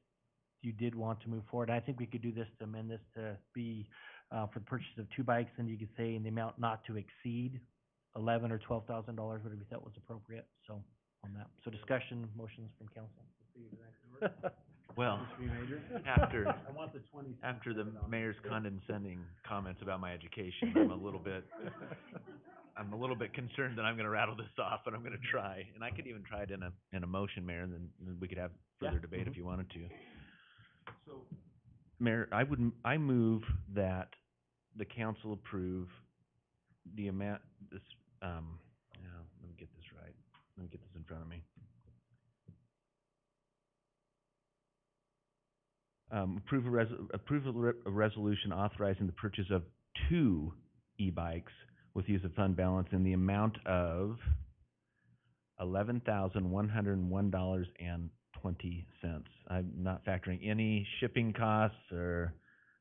you did want to move forward, I think we could do this to amend this to be, for the purchase of 2 bikes, and you could say in the amount not to exceed $11,000 or $12,000, whatever we thought was appropriate, so, on that. So discussion, motions from council. Well, after the mayor's condescending comments about my education, I'm a little bit concerned that I'm gonna rattle this off, but I'm gonna try. And I could even try it in a motion, Mayor, and then we could have further debate if you wanted to. So, Mayor, I move that the council approve the amount, let me get this right. Let me get this in front of me. Approve a resolution authorizing the purchase of 2 e-bikes with use of fund balance in the amount of $11,101.20. I'm not factoring any shipping costs, or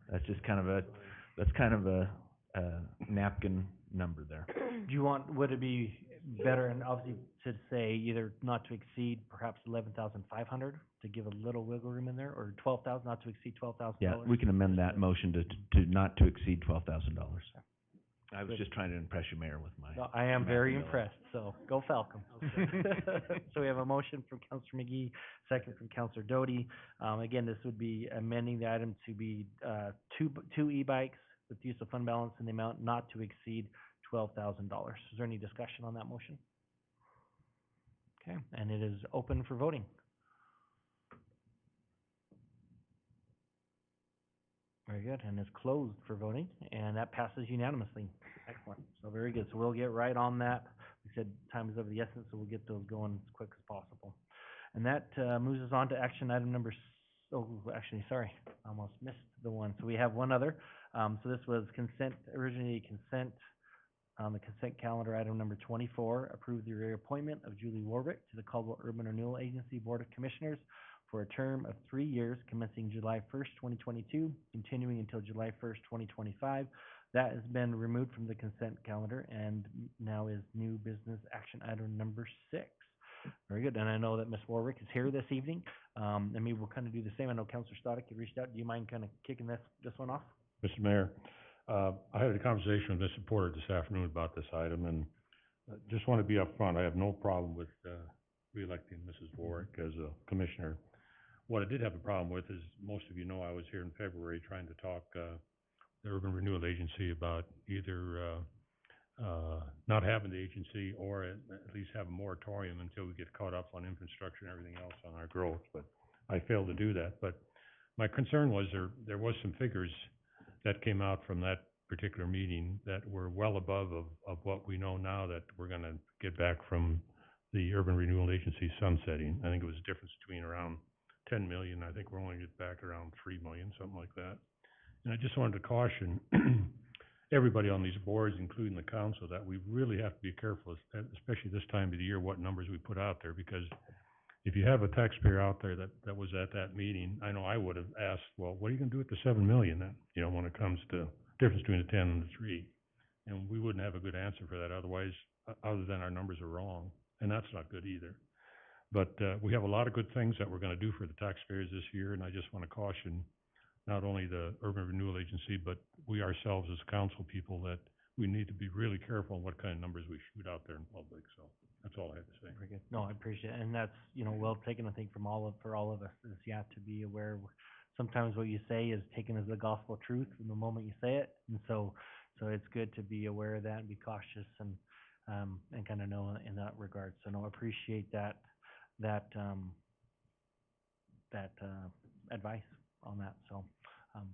that's just kind of a napkin number there. Do you would it be better, and obviously to say either not to exceed perhaps 11,500 to give a little wiggle room in there, or 12,000, not to exceed $12,000? Yeah, we can amend that motion to not to exceed $12,000. I was Good. just trying to impress you, Mayor, with my. No, I am very Machiavelli. impressed, so go Falcons. So we have a motion from Counselor McGee, second from Counselor Doty. Again, this would be amending the item to be, two e-bikes with use of fund balance in the amount not to exceed $12,000. Is there any discussion on that motion? Okay, and it is open for voting. Very good, and it's closed for voting, and that passes unanimously. Excellent, so very good. So we'll get right on that. We said time is of the essence, so we'll get those going as quick as possible. And that moves us on to action item number, actually, sorry, I almost missed the one. So we have one other. So this was consent, originally consent, on the consent calendar, item number 24, approve the reappointment of Julie Warwick to the Caldwell Urban Renewal Agency Board of Commissioners for a term of 3 years, commencing July 1st, 2022, continuing until July 1st, 2025. That has been removed from the consent calendar and now is new business action item number 6. Very good, and I know that Ms. Warwick is here this evening, and maybe we'll kind of do the same. I know Councilor Stoddard, you reached out. Do you mind kind of kicking this one off? Mr. Mayor, I had a conversation with Mr. Porter this afternoon about this item, and just want to be upfront. I have no problem with reelecting Mrs. Warwick as a commissioner. What I did have a problem with is, most of you know, I was here in February trying to talk the Urban Renewal Agency about either not having the agency or at least have a moratorium until we get caught up on infrastructure and everything else on our growth, but I failed to do that. But my concern was there was some figures that came out from that particular meeting that were well above of what we know now that we're gonna get back from the Urban Renewal Agency sunsetting. I think it was a difference between around 10 million. I think we're only get back around 3 million, something like that. And I just wanted to caution everybody on these boards, including the council, that we really have to be careful, especially this time of the year, what numbers we put out there, because if you have a taxpayer out there that was at that meeting, I know I would have asked, well, what are you gonna do with the 7 million then? You know, when it comes to difference between the 10 and the 3. And we wouldn't have a good answer for that otherwise, other than our numbers are wrong, and that's not good either. But we have a lot of good things that we're gonna do for the taxpayers this year, and I just wanna caution not only the Urban Renewal Agency, but we ourselves as council people, that we need to be really careful on what kind of numbers we shoot out there in public, so that's all I had to say. Very good. No, I appreciate it, and that's, well taken, I think, for all of us, is you have to be aware. Sometimes what you say is taken as the gospel truth from the moment you say it, and so it's good to be aware of that and be cautious and kind of know in that regard. So no, I appreciate that advice on that. So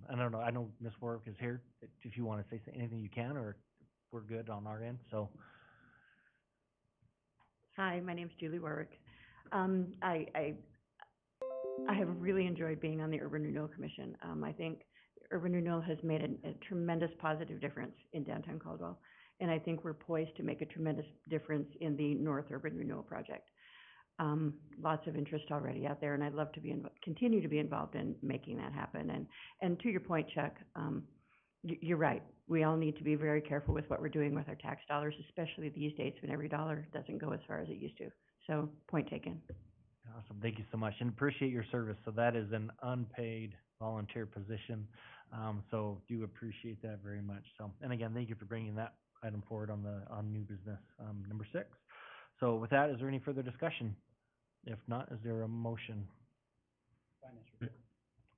I don't know. I know Ms. Warwick is here. If you want to say anything, you can, or we're good on our end. So. Hi, my name's Julie Warwick. I have really enjoyed being on the Urban Renewal Commission. I think Urban Renewal has made a tremendous positive difference in downtown Caldwell, and I think we're poised to make a tremendous difference in the North Urban Renewal Project. Lots of interest already out there, and I'd love to continue to be involved in making that happen. And to your point, Chuck, you're right. We all need to be very careful with what we're doing with our tax dollars, especially these days when every dollar doesn't go as far as it used to. So, point taken. Awesome. Thank you so much, and appreciate your service. So that is an unpaid volunteer position. So do appreciate that very much. So, and again, thank you for bringing that item forward on new business, number 6. So with that, is there any further discussion? If not, is there a motion?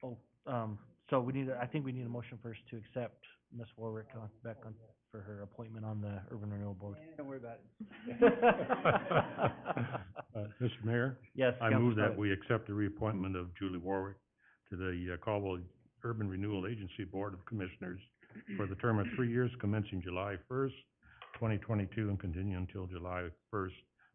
So I think we need a motion first to accept Ms. Warwick back on for her appointment on the Urban Renewal Board. Don't worry about it. Mr. Mayor? Yes, I move Councilor that we accept the reappointment of Julie Warwick to the Caldwell Urban Renewal Agency Board of Commissioners for the term of 3 years commencing July 1st, 2022 and continuing until July 1st,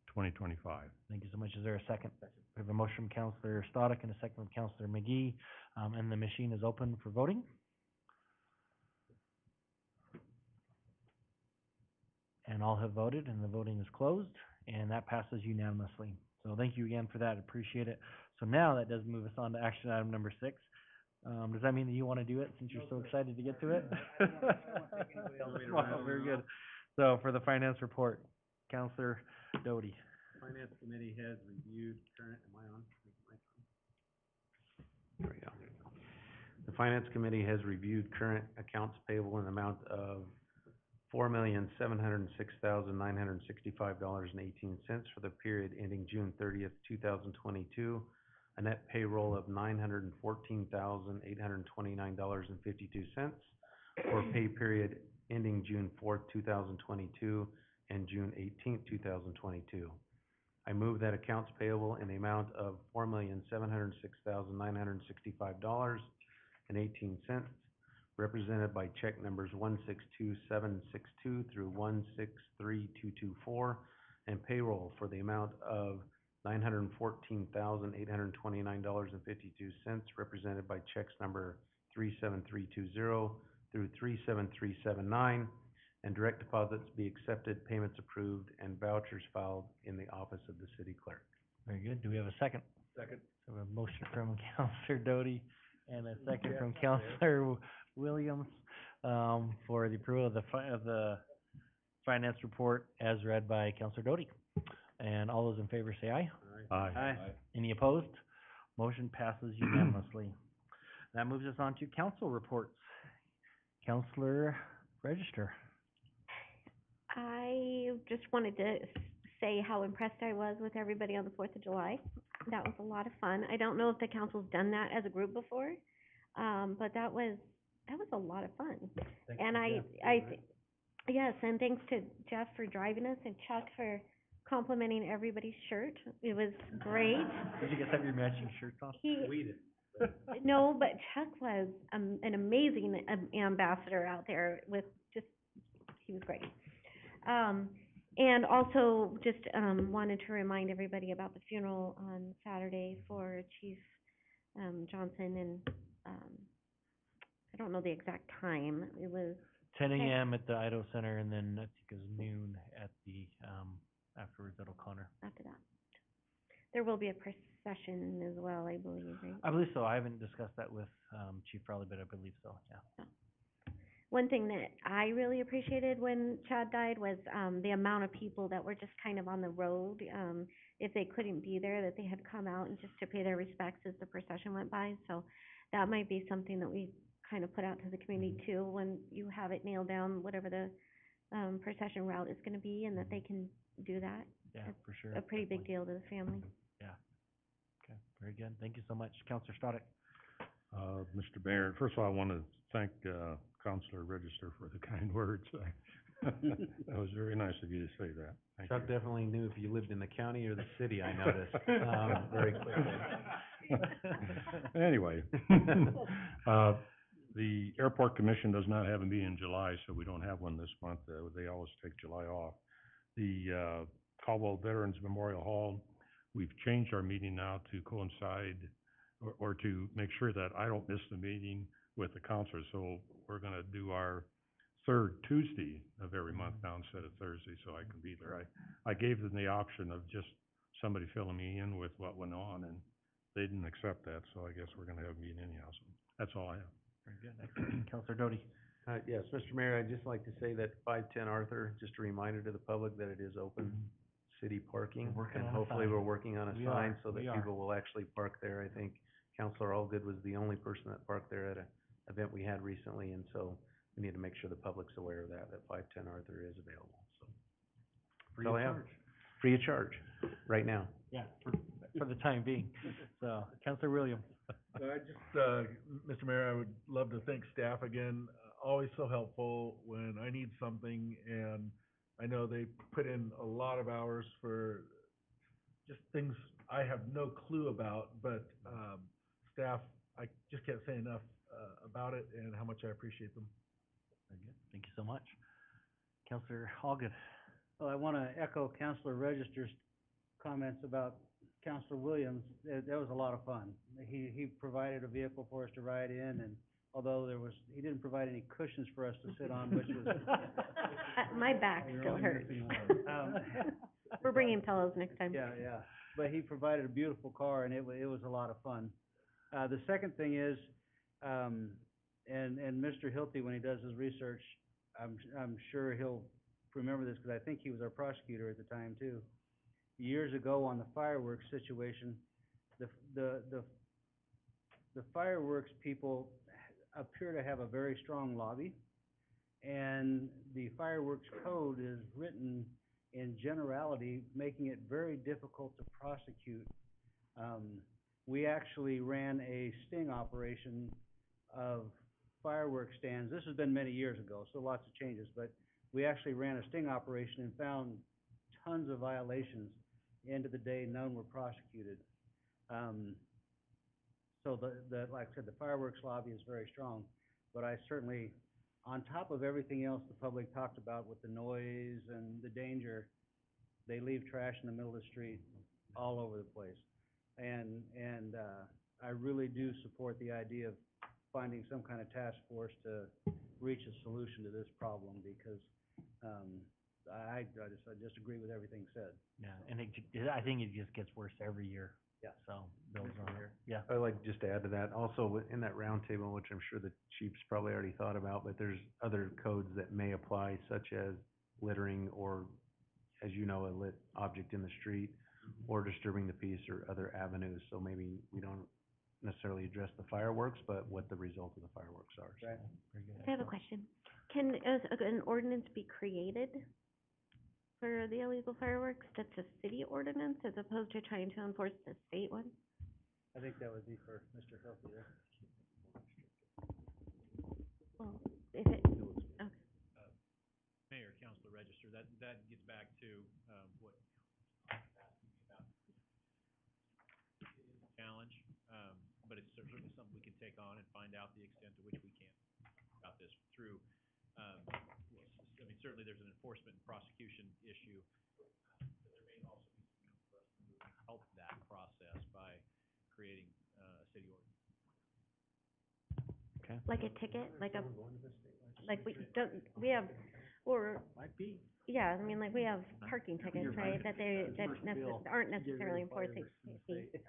2025. Thank you so much. Is there a second? We have a motion from Councilor Stoddard and a second from Councilor McGee, and the machine is open for voting. And all have voted, and the voting is closed, and that passes unanimously. So thank you again for that. Appreciate it. So now that does move us on to action item number 6. Does that mean that you want to do it since you're so excited to get to it? Wow, very good. So for the finance report, Councilor Doty. Finance Committee has reviewed current, am I on? There we go. The Finance Committee has reviewed current accounts payable in the amount of $4,706,965.18 for the period ending June 30th, 2022. A net payroll of $914,829.52 for pay period ending June 4th, 2022 and June 18th, 2022. I move that accounts payable in the amount of $4,706,965.18 represented by check numbers 162762 through 163224 and payroll for the amount of $914,829.52 represented by checks number 37320 through 37379 and direct deposits be accepted, payments approved, and vouchers filed in the office of the city clerk. Very good. Do we have a second? Second. So we have a motion from Counselor Doty and a second from Counselor Williams, for the approval of the finance report as read by Counselor Doty. And all those in favor say aye. Aye. Any opposed? Motion passes unanimously. That moves us on to council reports. Counselor Register. I just wanted to say how impressed I was with everybody on the 4th of July. That was a lot of fun. I don't know if the council's done that as a group before, but that was a lot of fun. And yes, and thanks to Jeff for driving us and Chuck for complimenting everybody's shirt. It was great. Did you guys have your matching shirts on? No, but Chuck was an amazing ambassador out there with he was great. And also just wanted to remind everybody about the funeral on Saturday for Chief Johnson, and I don't know the exact time. It was 10 a.m. at the Idaho Center, and then I think it was noon at the, afterwards at O'Connor. after that. There will be a procession as well, I believe, right? I believe so. I haven't discussed that with, Chief Rowley, but I believe so, yeah. One thing that I really appreciated when Chad died was the amount of people that were just kind of on the road. If they couldn't be there, that they had come out and just to pay their respects as the procession went by. So that might be something that we kind of put out to the community too, when you have it nailed down, whatever the procession route is gonna be, and that they can do that. Yeah, That's for sure. a pretty big deal to the family. Yeah. Okay, very good. Thank you so much. Counselor Stoddard. Mr. Mayor, first of all, I want to thank, Counselor Register for the kind words. That was very nice of you to say that. Thank Chuck you. definitely knew if you lived in the county or the city, I noticed, very quickly. Anyway, the Airport Commission does not have a meeting in July, so we don't have one this month. They always take July off. The Caldwell Veterans Memorial Hall, we've changed our meeting now to coincide or to make sure that I don't miss the meeting with the counselors. So we're gonna do our third Tuesday of every month now instead of Thursday, so I can be there. I gave them the option of just somebody filling me in with what went on, and they didn't accept that, so I guess we're gonna have a meeting anyhow. So that's all I have. Very good. Excellent. Counselor Doty. Yes, Mr. Mayor, I'd just like to say that 510 Arthur, just a reminder to the public that it is open city parking. We're working And on a hopefully sign. we're working on a We sign are. so that We are. people will actually park there. I think Counselor Allgood was the only person that parked there at an event we had recently, and so we need to make sure the public's aware of that 510 Arthur is available, so. Free That's all of I have. charge. Free of charge, right now. Yeah, for the time being. So, Counselor Williams. I just, Mr. Mayor, I would love to thank staff again, always so helpful when I need something, and I know they put in a lot of hours for just things I have no clue about, but, staff, I just can't say enough, about it and how much I appreciate them. Very good. Thank you so much. Counselor Allgood. Well, I want to echo Counselor Register's comments about Counselor Williams. That was a lot of fun. He provided a vehicle for us to ride in, and although he didn't provide any cushions for us to sit on, which was. My back still hurts. We're bringing pillows next time. Yeah, yeah. But he provided a beautiful car, and it was a lot of fun. The second thing is, and Mr. Hilty, when he does his research, I'm sure he'll remember this, because I think he was our prosecutor at the time too. Years ago on the fireworks situation, the fireworks people appear to have a very strong lobby, And the fireworks code is written in generality, making it very difficult to prosecute. We actually ran a sting operation of fireworks stands. This has been many years ago, so lots of changes, but we actually ran a sting operation and found tons of violations. End of the day, none were prosecuted. So like I said, the fireworks lobby is very strong, but I certainly, on top of everything else the public talked about with the noise and the danger, they leave trash in the middle of the street all over the place. And I really do support the idea of finding some kind of task force to reach a solution to this problem, because I just agree with everything said. Yeah, and I think it just gets worse every year. Yeah. So, builds on here, yeah. I'd like just to add to that, also in that roundtable, which I'm sure the chief's probably already thought about, but there's other codes that may apply, such as littering or, as you know, a lit object in the street, or disturbing the peace, or other avenues. So maybe we don't necessarily address the fireworks, but what the result of the fireworks are. So, Right. Very good. I have a question. Can an ordinance be created for the illegal fireworks that's a city ordinance as opposed to trying to enforce the state one? I think that would be for Mr. Hilty there. Well, if it, okay. Mayor, Councilor Register, that gets back to, what about challenge, but it's certainly something we can take on and find out the extent to which we can about this through, I mean, certainly there's an enforcement and prosecution issue, but there may also be some for us to help that process by creating, a city ordinance. Okay. Like a ticket, like we don't, we have, or, Might be. yeah, I mean, like we have parking tickets, right, that aren't necessarily enforcing safety.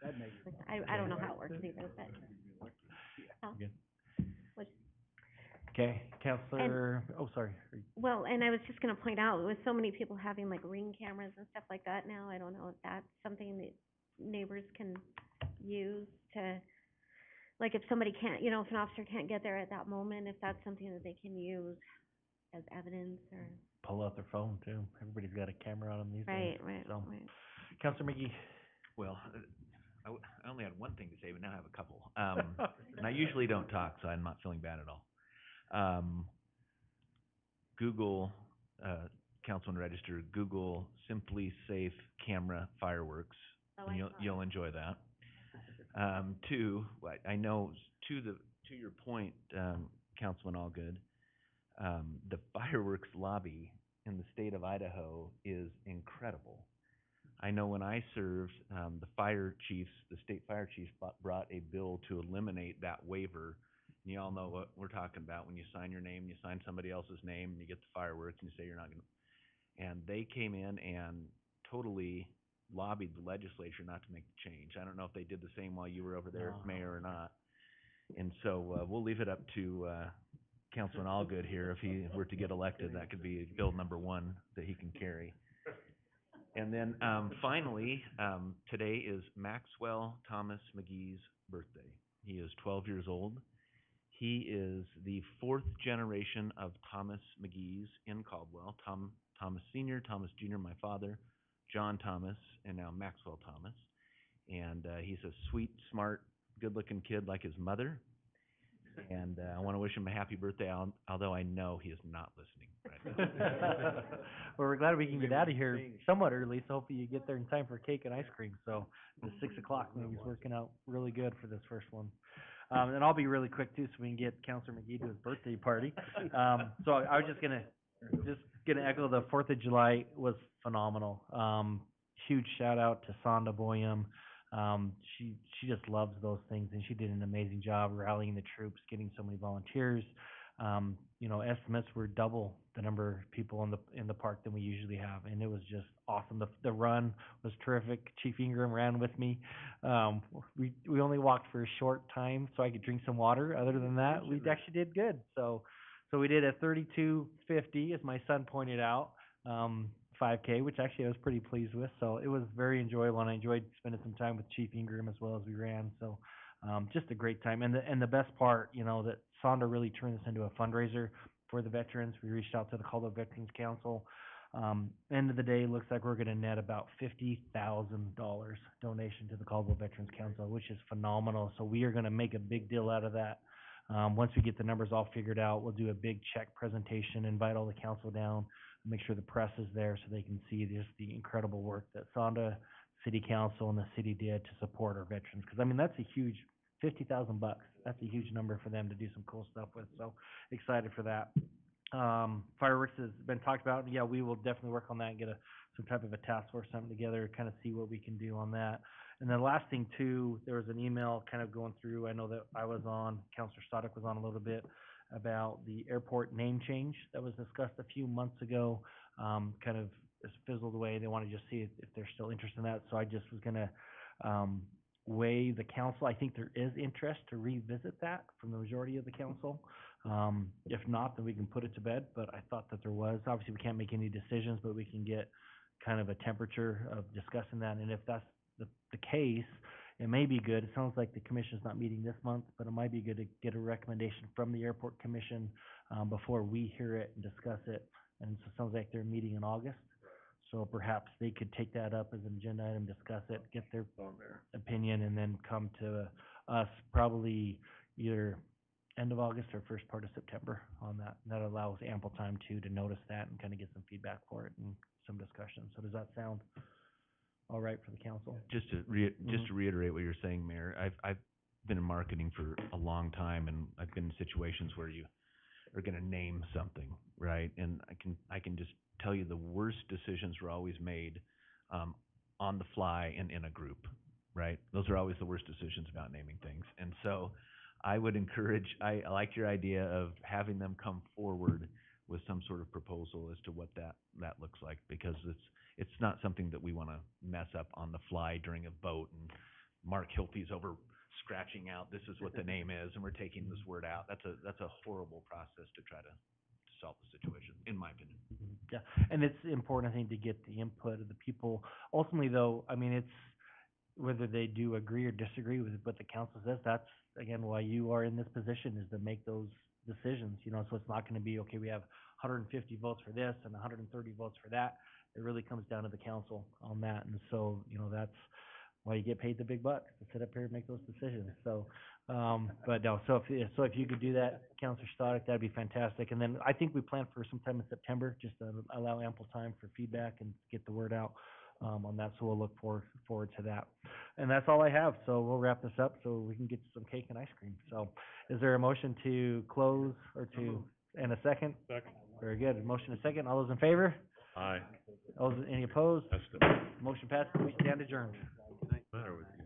That'd make it. I don't know how it works either, but. Oh. Good. Which- Okay, Counselor, oh, sorry. Well, and I was just gonna point out, with so many people having like Ring cameras and stuff like that now, I don't know if that's something that neighbors can use to, like if somebody can't, you know, if an officer can't get there at that moment, if that's something that they can use as evidence or. Pull out their phone too. Everybody's got a camera on them these days. Right, So, right. Counselor McGee. Well, I only had one thing to say, but now I have a couple. And I usually don't talk, so I'm not feeling bad at all. Google, Councilman Register, Google Simply Safe Camera Fireworks, and you'll enjoy that. Two, I know, to your point, Councilman Allgood, the fireworks lobby in the state of Idaho is incredible. I know when I served, the state fire chiefs brought a bill to eliminate that waiver. And you all know what we're talking about, when you sign your name, you sign somebody else's name, and you get the fireworks, and you say you're not gonna. And they came in and totally lobbied the legislature not to make the change. I don't know if they did the same while you were over there, Mayor, or not. And so, we'll leave it up to, Councilman Allgood here. If he were to get elected, that could be bill number 1 that he can carry. And then, finally, today is Maxwell Thomas McGee's birthday. He is 12 years old. He is the 4th generation of Thomas McGee's in Caldwell. Thomas Sr., Thomas Jr., my father, John Thomas, and now Maxwell Thomas. And he's a sweet, smart, good-looking kid like his mother. And I want to wish him a happy birthday, although I know he is not listening right now. Well, we're glad we can get out of here somewhat early, so hopefully you get there in time for cake and ice cream. So the 6 o'clock maybe is working out really good for this first one. And I'll be really quick too, so we can get Councilor McGee to his birthday party. So I was just gonna echo the 4th of July was phenomenal. Huge shout out to Sonda Boyum. She just loves those things, and she did an amazing job rallying the troops, getting so many volunteers. You know, estimates were double the number of people in the park than we usually have, and it was just awesome. The run was terrific. Chief Ingram ran with me. We only walked for a short time, so I could drink some water. Other than that, we actually did good. So we did a 32:50, as my son pointed out. 5K, which actually I was pretty pleased with. So it was very enjoyable, and I enjoyed spending some time with Chief Ingram as well as we ran. So just a great time. And the best part, you know, that Sonda really turned this into a fundraiser. for the veterans. We reached out to the Caldwell Veterans Council. End of the day, looks like we're gonna net about $50,000 donation to the Caldwell Veterans Council, which is phenomenal. So we are gonna make a big deal out of that. Once we get the numbers all figured out, we'll do a big check presentation, invite all the council down, make sure the press is there so they can see just the incredible work that Sonda, City Council, and the city did to support our veterans. Because, I mean, that's a huge, $50,000. That's a huge number for them to do some cool stuff with. So excited for that. Fireworks has been talked about. Yeah, we will definitely work on that and get some type of a task force, something together, kind of see what we can do on that. And then last thing too, there was an email kind of going through, I know that I was on, Counselor Stoddard was on a little bit, about the airport name change that was discussed a few months ago. Kind of has fizzled away. They want to just see if they're still interested in that. So I just was gonna, weigh the council. I think there is interest to revisit that from the majority of the council. If not, then we can put it to bed, but I thought that there was. Obviously, we can't make any decisions, but we can get kind of a temperature of discussing that. And if that's the case, it may be good. It sounds like the commission's not meeting this month, but it might be good to get a recommendation from the airport commission, before we hear it and discuss it. And so it sounds like they're meeting in August. So perhaps they could take that up as an agenda item, discuss it, get their opinion, and then come to us probably either end of August or first part of September on that. That allows ample time to notice that and kind of get some feedback for it and some discussion. So does that sound all right for the council? Just to reiterate what you're saying, Mayor, I've been in marketing for a long time, and I've been in situations where you are gonna name something, right? And I can just tell you the worst decisions were always made on the fly and in a group, right? Those are always the worst decisions about naming things. And so I would encourage, I like your idea of having them come forward with some sort of proposal as to what that looks like, because it's not something that we want to mess up on the fly during a vote and Mark Hilty's over scratching out, this is what the name is, and we're taking this word out. That's a horrible process to try to solve the situation, in my opinion. Yeah, and it's important, I think, to get the input of the people. Ultimately, though, I mean, it's whether they do agree or disagree with what the council says. That's again why you are in this position, is to make those decisions. You know, so it's not going to be okay. We have 150 votes for this and 130 votes for that. It really comes down to the council on that, and so that's why you get paid the big bucks, to sit up here and make those decisions. So, but no, so if you could do that, Councilor Stoddard, that'd be fantastic. And then I think we plan for sometime in September, just to allow ample time for feedback and get the word out on that. So we'll look forward to that. And that's all I have. So we'll wrap this up so we can get some cake and ice cream. So is there a motion to close or and a second? Second. Very good. Motion and second. All those in favor? Aye. Any opposed? That's the Motion passes. We stand adjourned. matter with you.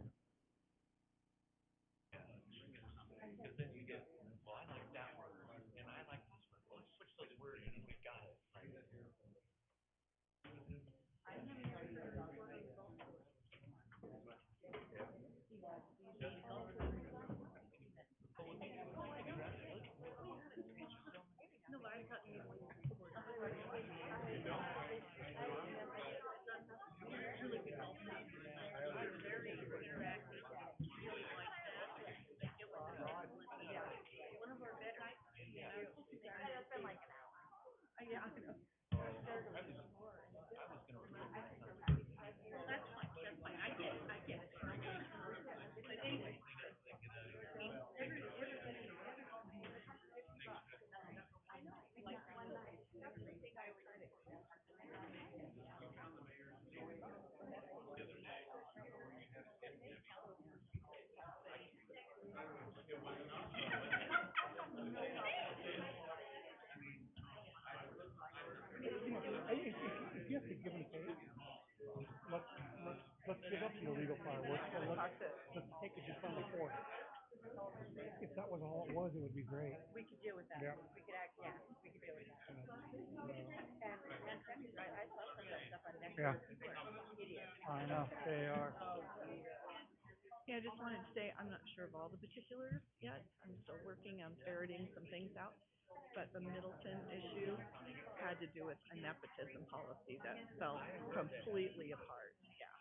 If you have to give and take, let's give up the illegal fireworks, and let's take it just on the fourth. If that was all it was, it would be great. We could deal with that. Yeah. We could we could deal with that. And I saw some of that stuff on next Yeah. People are idiots. I know, they are. Yeah, I just wanted to say, I'm not sure of all the particulars yet. I'm still working on ferreting some things out. But the Middleton issue had to do with a nepotism policy that fell completely apart. Yeah.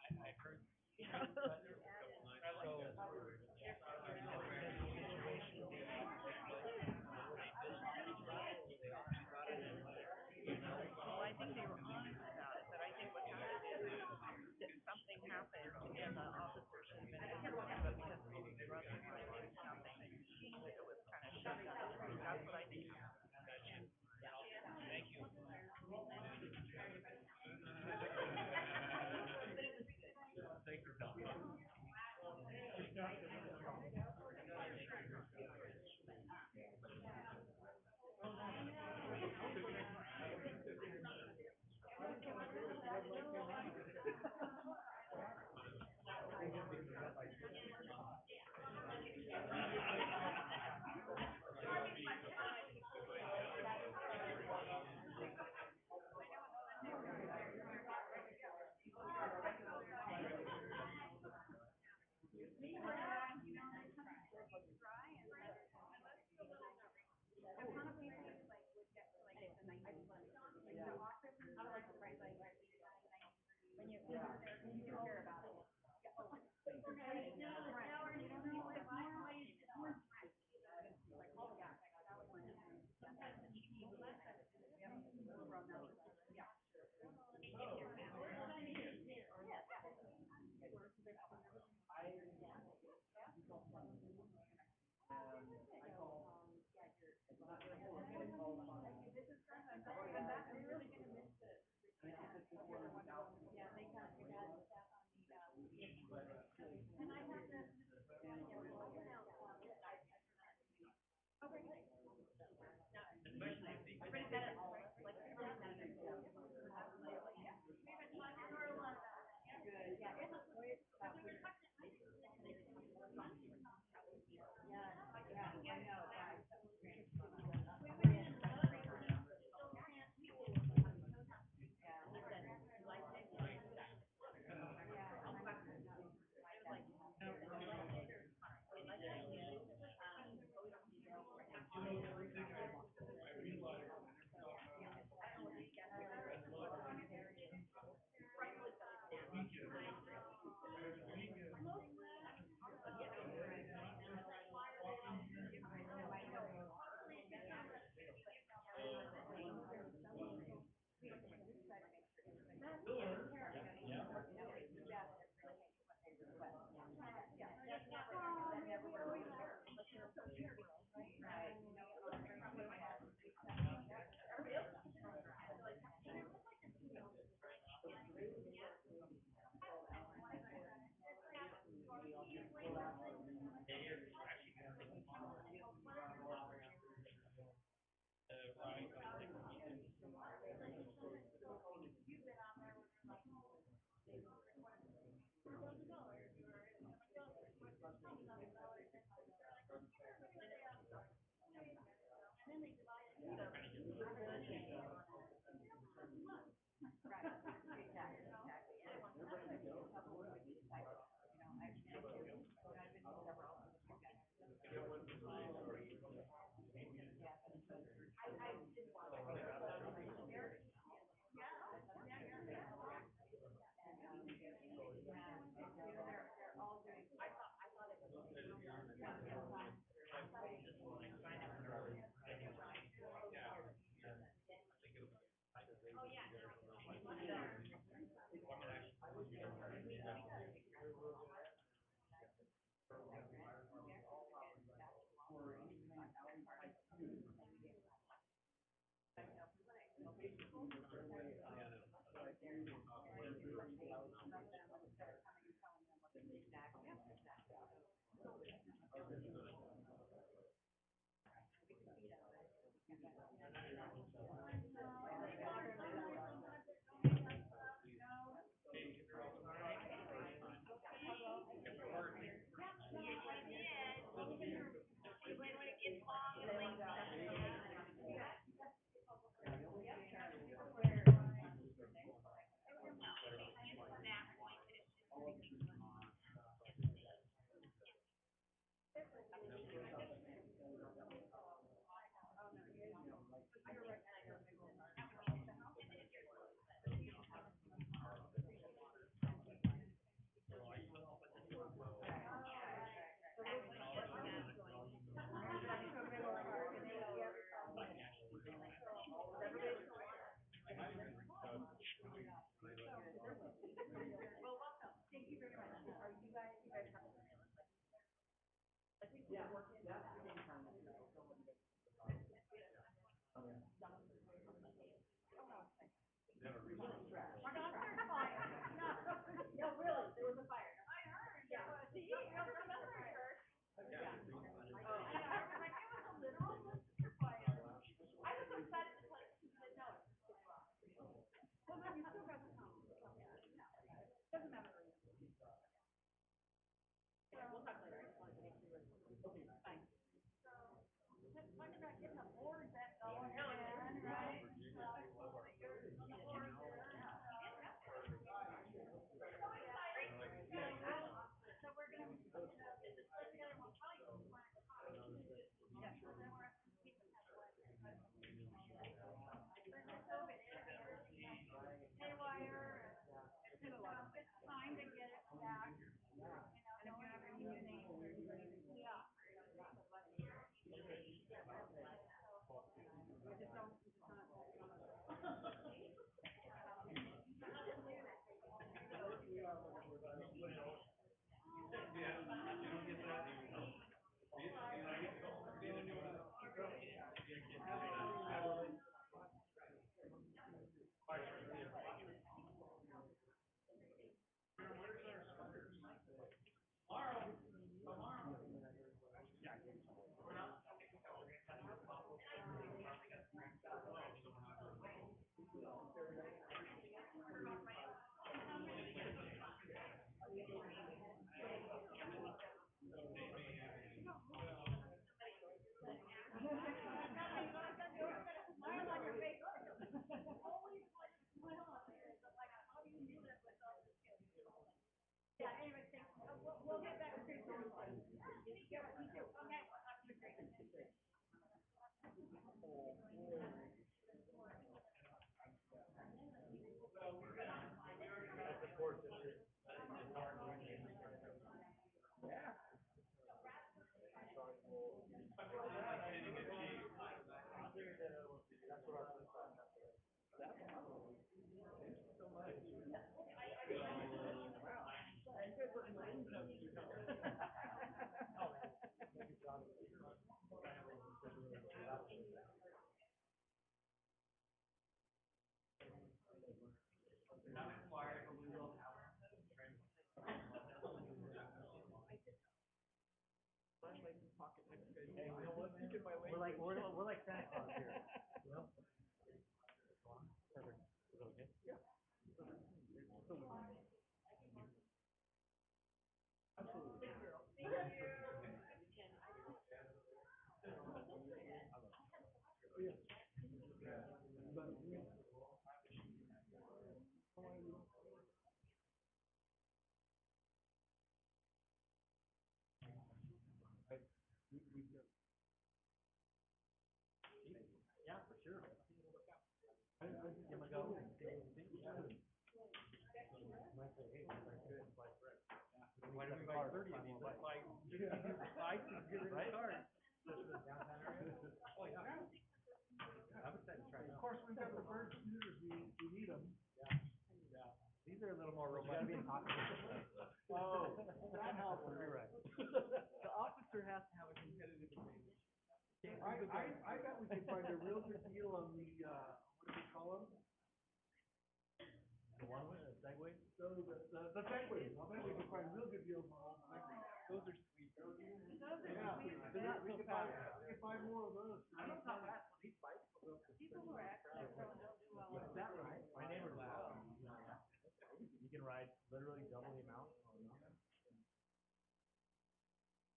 We're like Santa Claus here. Perfect. Is that okay? Yeah. Yeah, for sure. I'm gonna go. Might say, hey, it's like, right. Why do we buy 30 of these? It's like, you can do 5 to get rid of the cars. Downtown area. Oh, yeah. I'm excited to try it out. Of course, we've got the bird computers, we need them. Yeah. These are a little more robust. You gotta be in pocket. Oh, that helps. You're right. The officer has to have a competitive advantage. I bet we could find a real good deal on the, what do we call them? The one with the Segway? So the Segways, I bet we could find real good deals on all the Segways. Those are sweet. Yeah, They're not we so could buy, fast. we could buy more of those. I don't know how fast these bikes go. People who are actually don't do well. Is that right? My neighbor does. You can ride literally double the amount.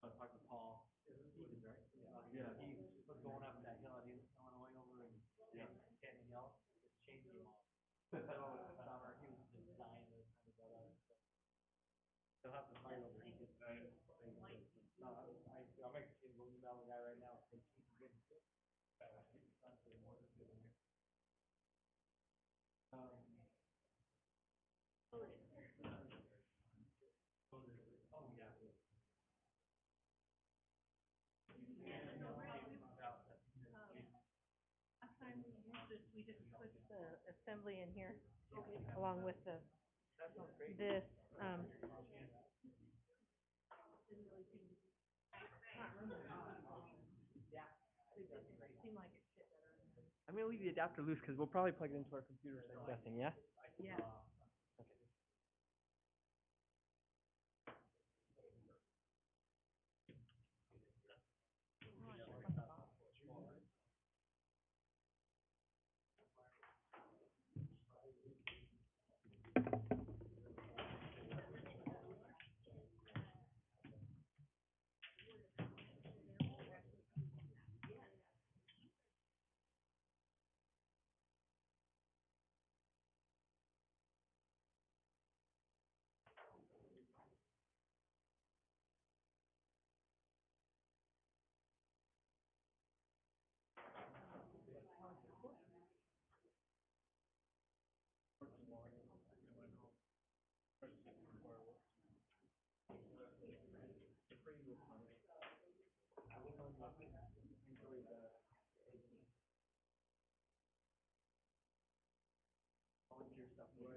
I was talking to Paul, Stevens, right? Yeah. He was going up that hill, and he was going over and Canyon Hill, it's changing him off. So, summer, he was just dying to kind of go out. He'll have to fight over, he gets. I'll make the go email the guy right now, say, he's getting sick. Oh, yeah. Last time we just put the assembly in here, along with the, this, seemed like it fit better. I'm gonna leave the adapter loose, cause we'll probably plug it into our computers, I'm guessing, yeah? Yeah. Volunteer stuff. Hey,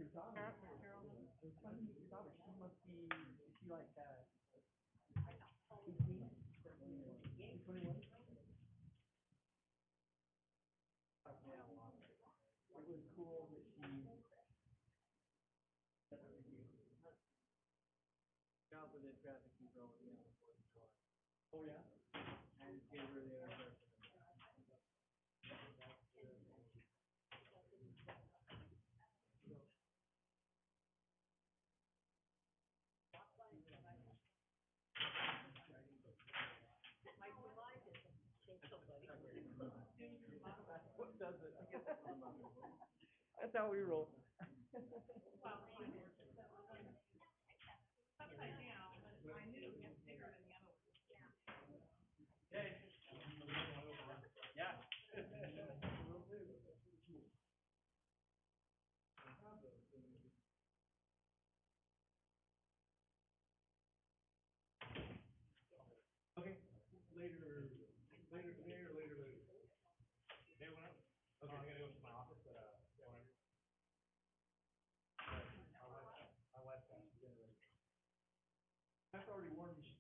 your daughter, it was fun to meet your daughter, she must be, is she like, 18? 21? It was cool that she. the traffic control again on the Fourth of July. Oh, yeah? And see where they are. What does it? That's how we roll. Yeah. Okay, later today or later? Today, whenever. Okay, I'm gonna go to my office, but, whenever. My wife got dinner ready. That's already warmed the